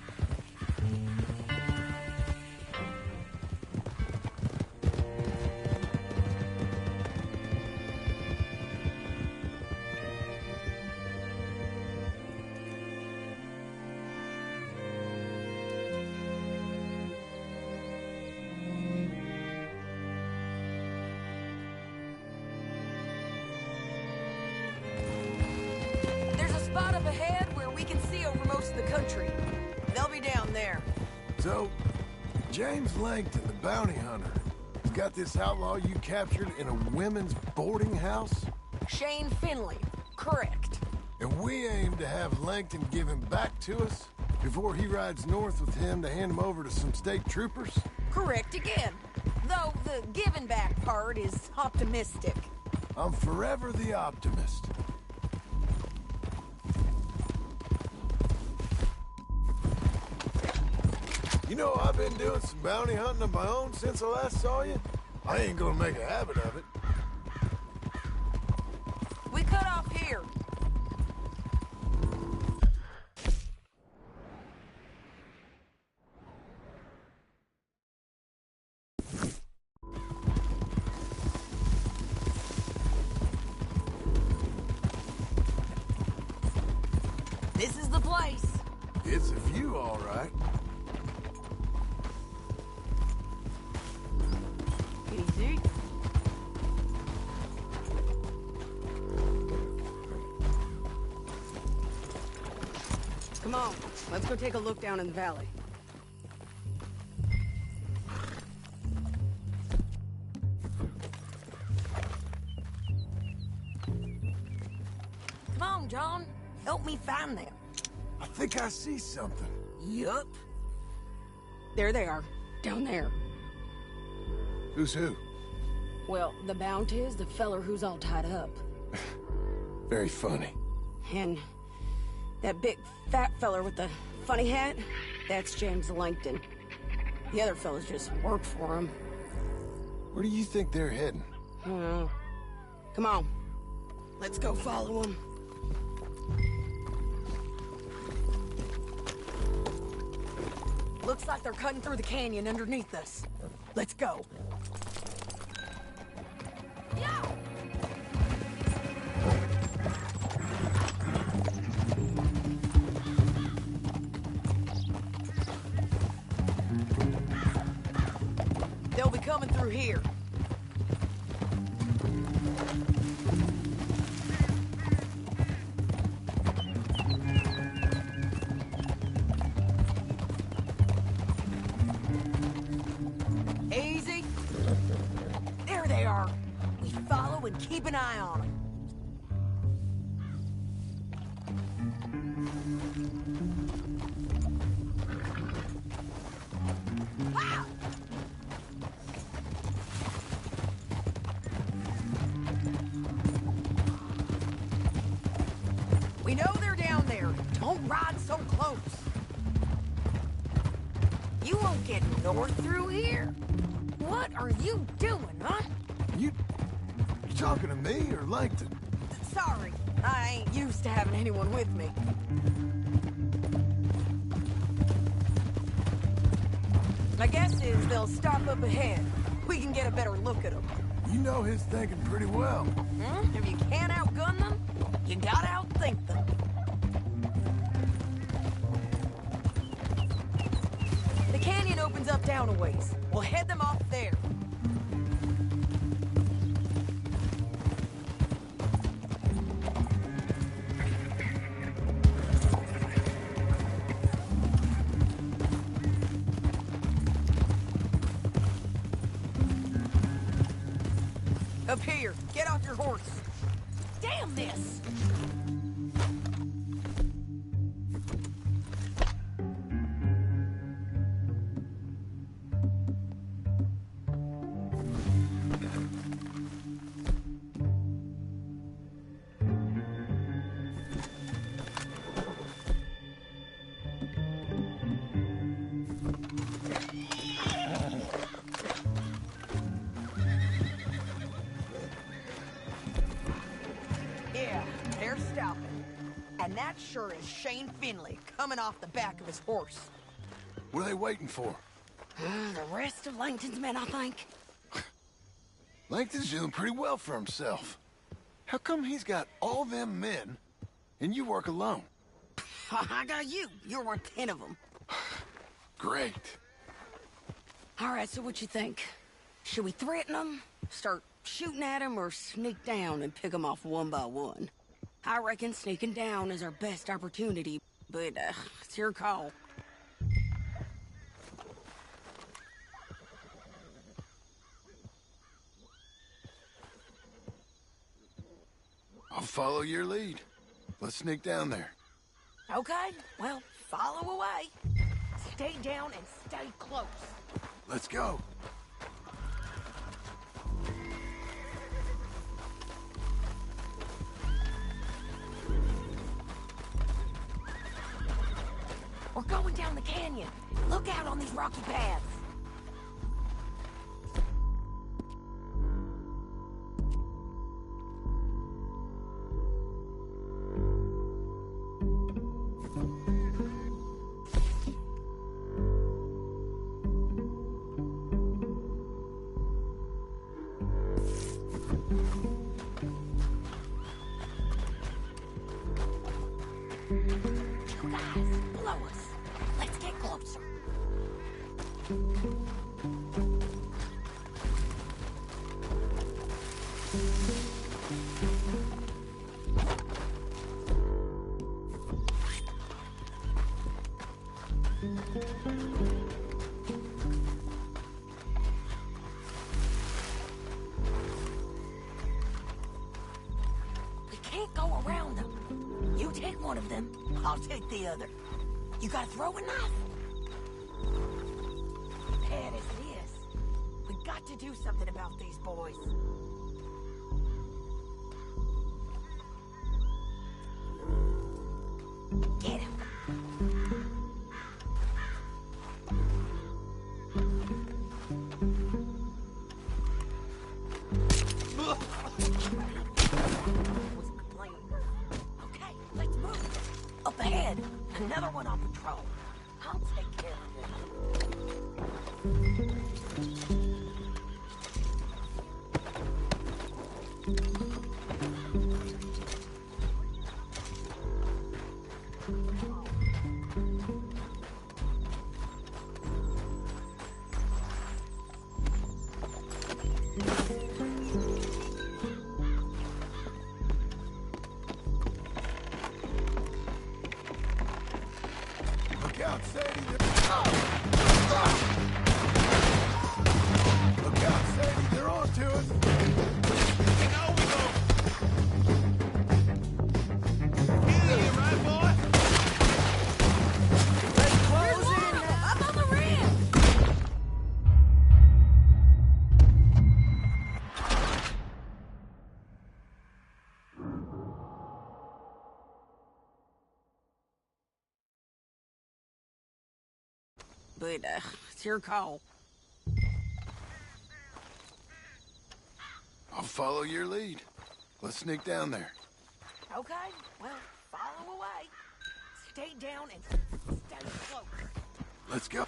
Spot up ahead where we can see over most of the country. They'll be down there. So, James Langton, the bounty hunter, has got this outlaw you captured in a women's boarding house? Shane Finley, correct. And we aim to have Langton give him back to us before he rides north with him to hand him over to some state troopers? Correct again. Though the giving back part is optimistic. I'm forever the optimist. You know, I've been doing some bounty hunting of my own since I last saw you. I ain't gonna make a habit of it. We cut off here. This is the place. It's a view, all right. Easy. Come on, let's go take a look down in the valley. Come on, John. Help me find them. I think I see something. Yup. There they are, down there. Who's who? Well, the bounty is the feller who's all tied up. Very funny. And that big fat feller with the funny hat, that's James Langton. The other fellas just work for him. Where do you think they're heading? I don't know. Come on. Let's go follow them. Looks like they're cutting through the canyon underneath us. Let's go. They'll be coming through here. Easy. There they are. We follow and keep an eye on them. You won't get north through here. What are you doing, huh? You talking to me or Langton? Sorry, I ain't used to having anyone with me. My guess is they'll stop up ahead. We can get a better look at them. You know his thinking pretty well. If you can't outgun them, you gotta outthink them. The canyon opens up down a ways. We'll head them off there. Up here. Get off your horse. Damn this! Yeah, they're stopping. And that sure is Shane Finley coming off the back of his horse. What are they waiting for? The rest of Langton's men, I think. Langton's doing pretty well for himself. How come he's got all them men, and you work alone? I got you. You're worth 10 of them. Great. All right, so what you think? Should we threaten them, start shooting at them, or sneak down and pick them off one by one? I reckon sneaking down is our best opportunity, but it's your call. I'll follow your lead. Let's sneak down there. Okay, well, follow away. Stay down and stay close. Let's go. We're going down the canyon. Look out on these rocky paths. You guys, blow us. Let's get closer. We can't go around them. You take one of them, I'll take the other. You gotta throw a knife. Bad as it is, we got to do something about these boys. Get him. Wasn't complaining. Okay, let's move. Up ahead, another one on patrol. I'll take care of him. Look out, Sadie. Look out, Sadie. They're on to us. Up on the rim! But, it's your call. I'll follow your lead. Let's sneak down there. Okay, well, follow away. Stay down and stay close. Let's go.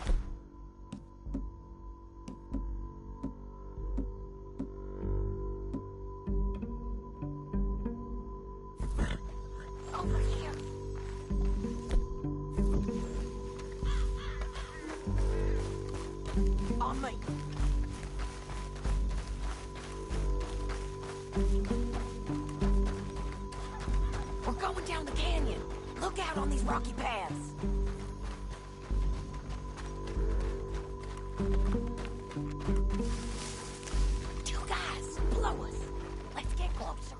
Over here. On me. We're going down the canyon. Look out on these rocky paths. Two guys below us. Let's get closer.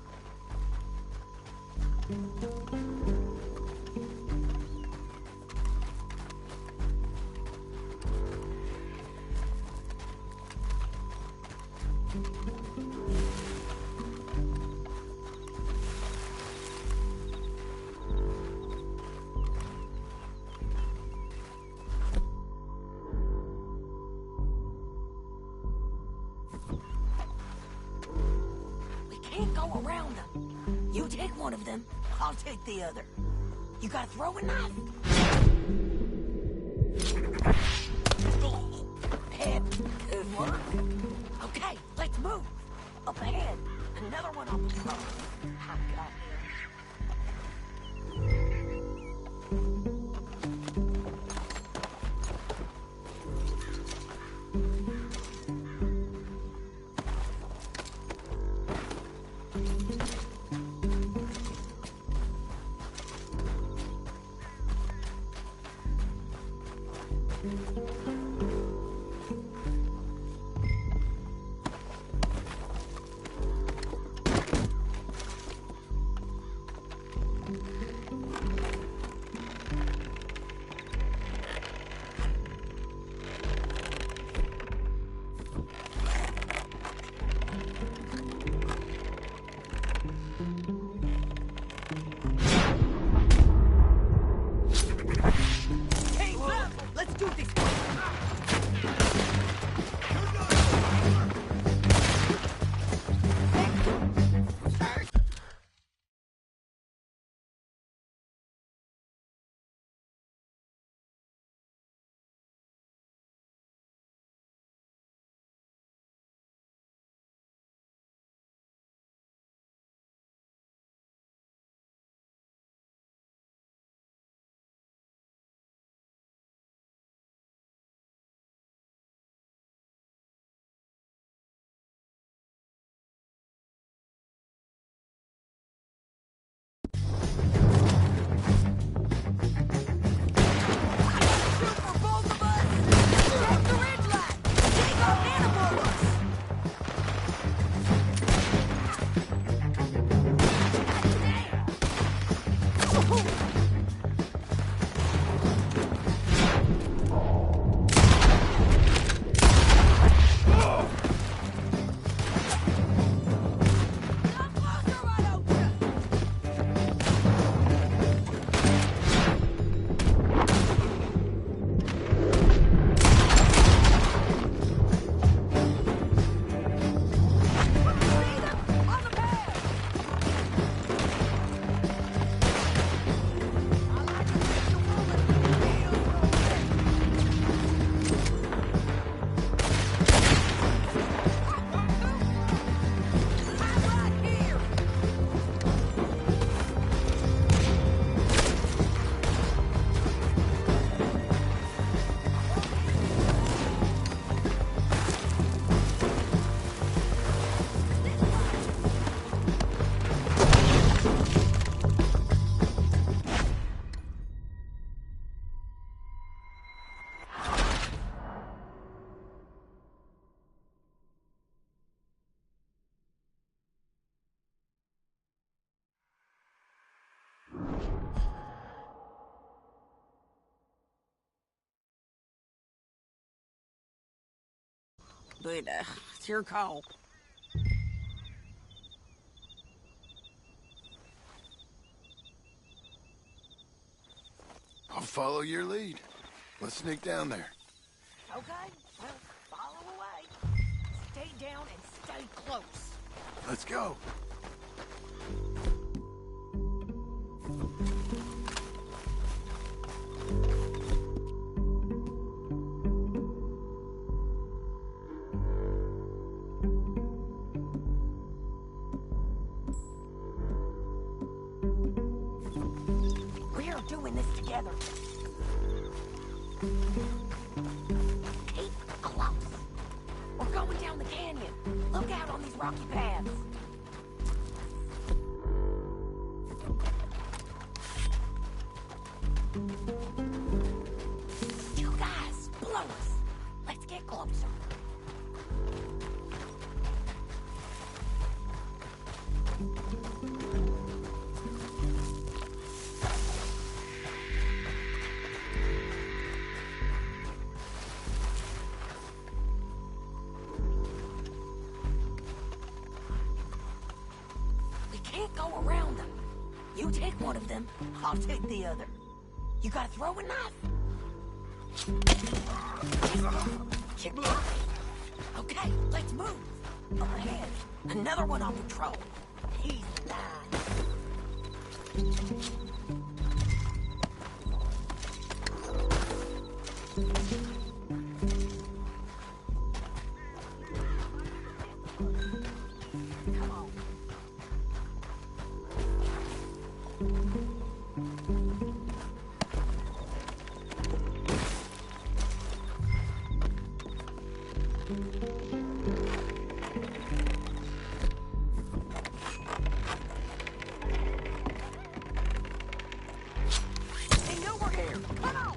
Can't go around them. You take one of them, I'll take the other. You got a throwing knife? Head. Good work. Okay, let's move. Up ahead. Another one on the road. I got But, it's your call. I'll follow your lead. Let's sneak down there. Okay, well, follow away. Stay down and stay close. Let's go. We are doing this together. Keep close. We're going down the canyon. Look out on these rocky paths. You guys, blow us. Let's get closer. We can't go around them. You take one of them, I'll take the other. You got a throwing knife? You got it. Okay, let's move. Up ahead, another one on patrol. He's nice. Come on. They know we're here. Come on.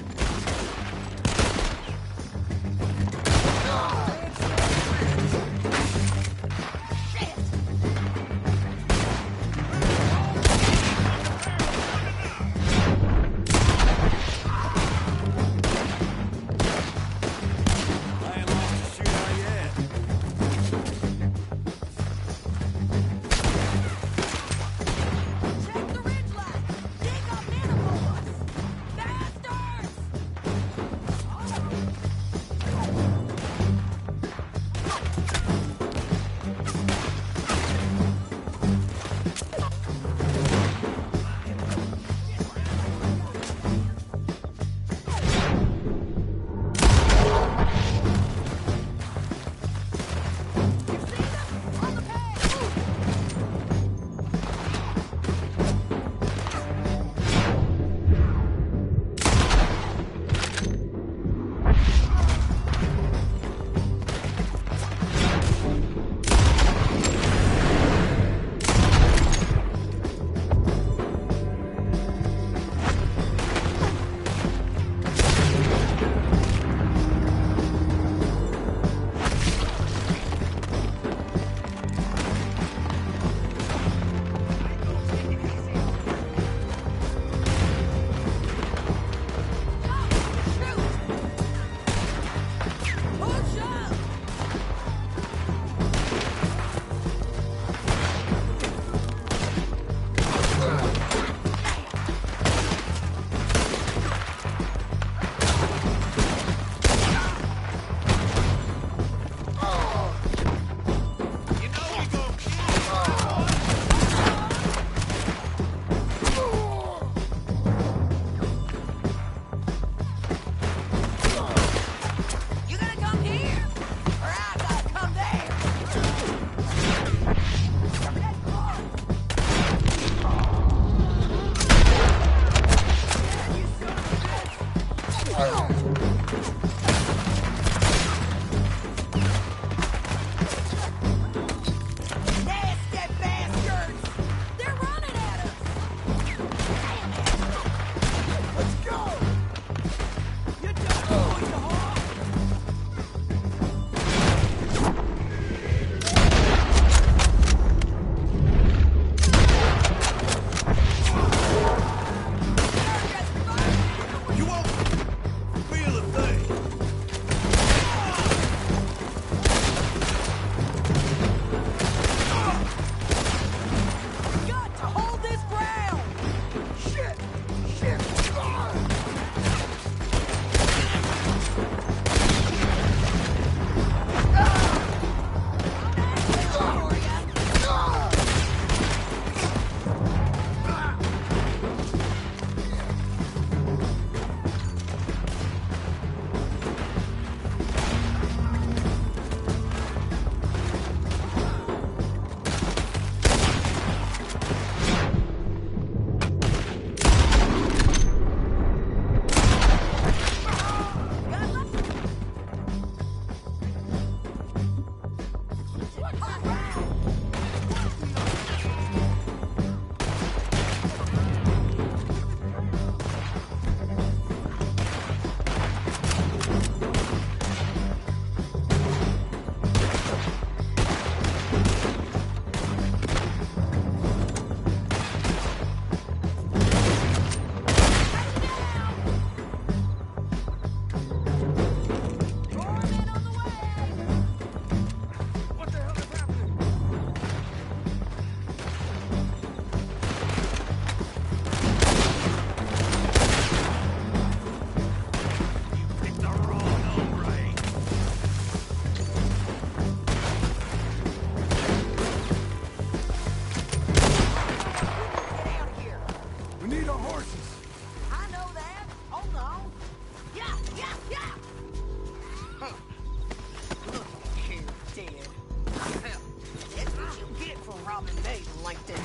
Langton.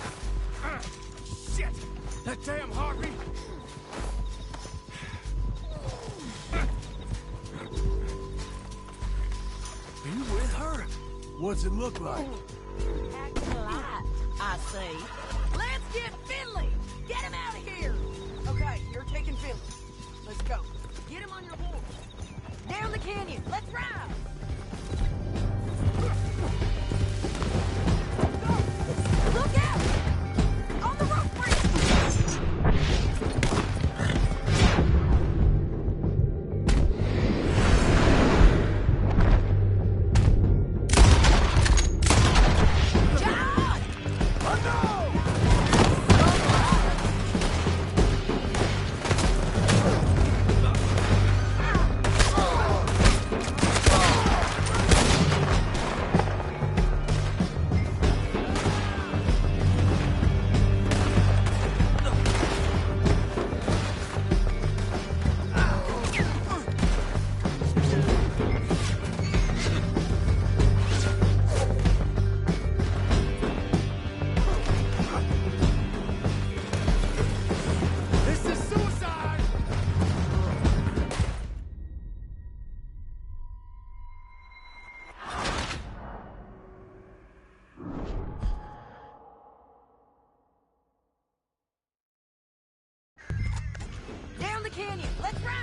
Shit! That damn Harvey! Are you with her? What's it look like? Acting alive, I say. Let's get Finley! Get him out of here! Okay, you're taking Finley. Let's go. Get him on your horse. Down the canyon. Let's ride! Go! Look out! On the rope bridge! Down the canyon. Let's ride!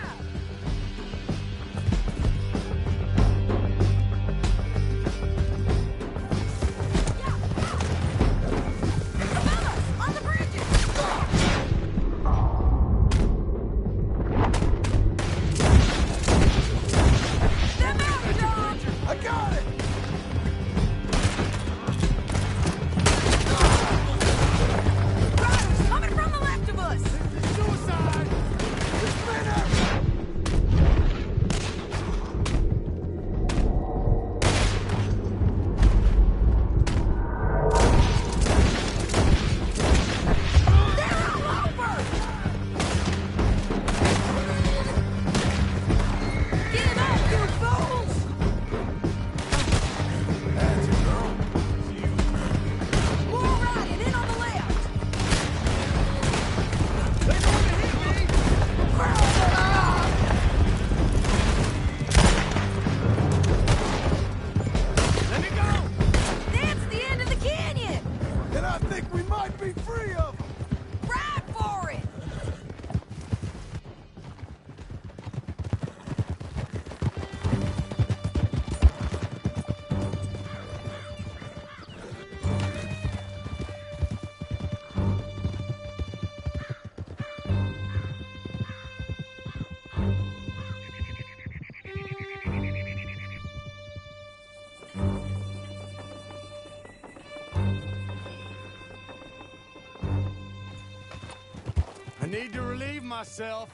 I need to relieve myself.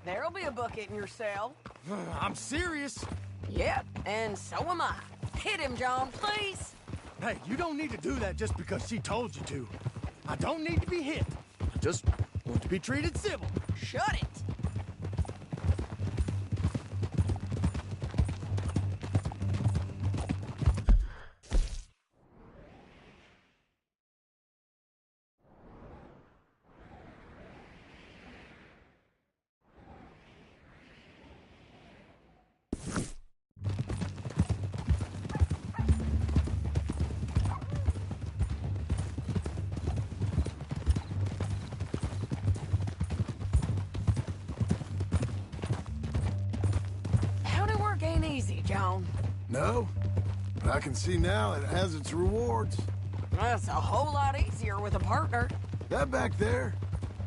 There'll be a bucket in your cell. I'm serious. Yep, and so am I. Hit him, John, please. Hey, you don't need to do that just because she told you to. I don't need to be hit. I just want to be treated civil. Shut it. Ain't easy, John. No, but I can see now it has its rewards. That's a whole lot easier with a partner. That back there,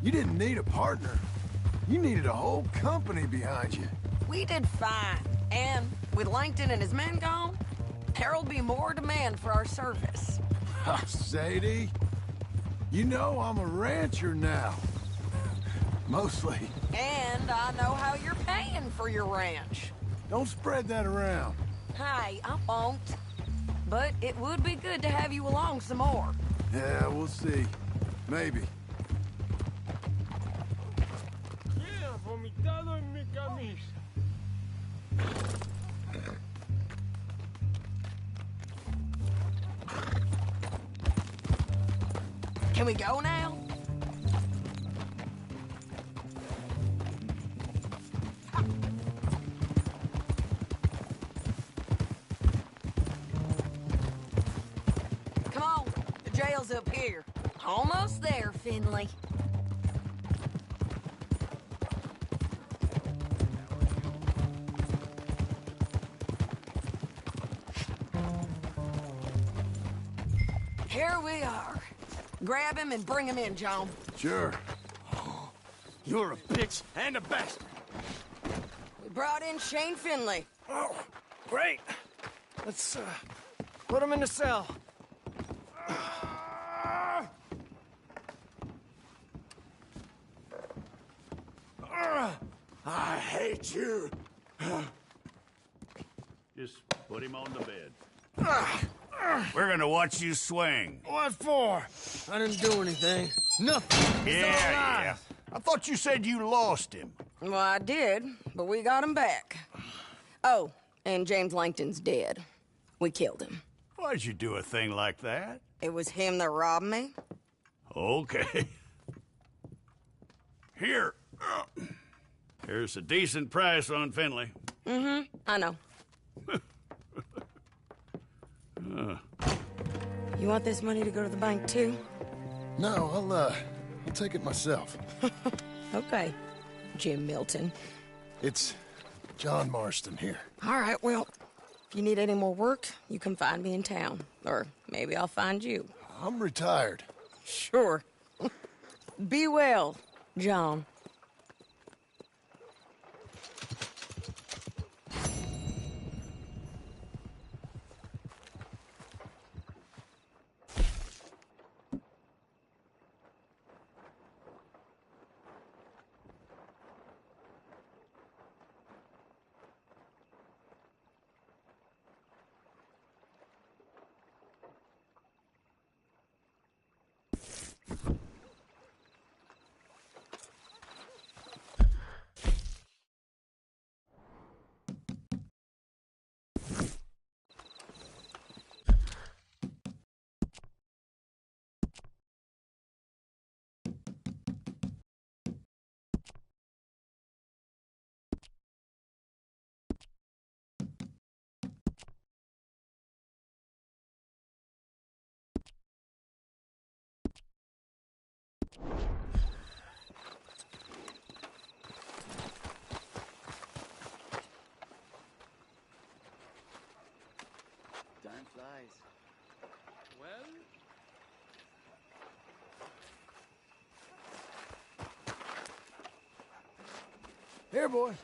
you didn't need a partner. You needed a whole company behind you. We did fine. And with Langton and his men gone, there'll be more demand for our service. Sadie, you know I'm a rancher now. Mostly. And I know how you're paying for your ranch. Don't spread that around. Hey, I won't. But it would be good to have you along some more. Yeah, we'll see. Maybe. Mira, vomitado en mi camisa. Can we go now? Come on, the jail's up here. Almost there, Finley. Here we are. Grab him and bring him in, John. Sure. You're a bitch and a bastard. We brought in Shane Finley. Oh, great. Let's, put him in the cell. I hate you. Just put him on the bed. We're gonna watch you swing. What for? I didn't do anything. Nothing. He's alive. I thought you said you lost him. Well, I did, but we got him back. Oh, and James Langton's dead. We killed him. Why'd you do a thing like that? It was him that robbed me. Okay. Here. Here's a decent price on Finley. Mm-hmm, I know. You want this money to go to the bank, too? No, I'll take it myself. Okay, Jim Milton. It's John Marston here. All right, well, if you need any more work, you can find me in town. Or maybe I'll find you. I'm retired. Sure. Be well, John. Time flies. Well? Here, boys.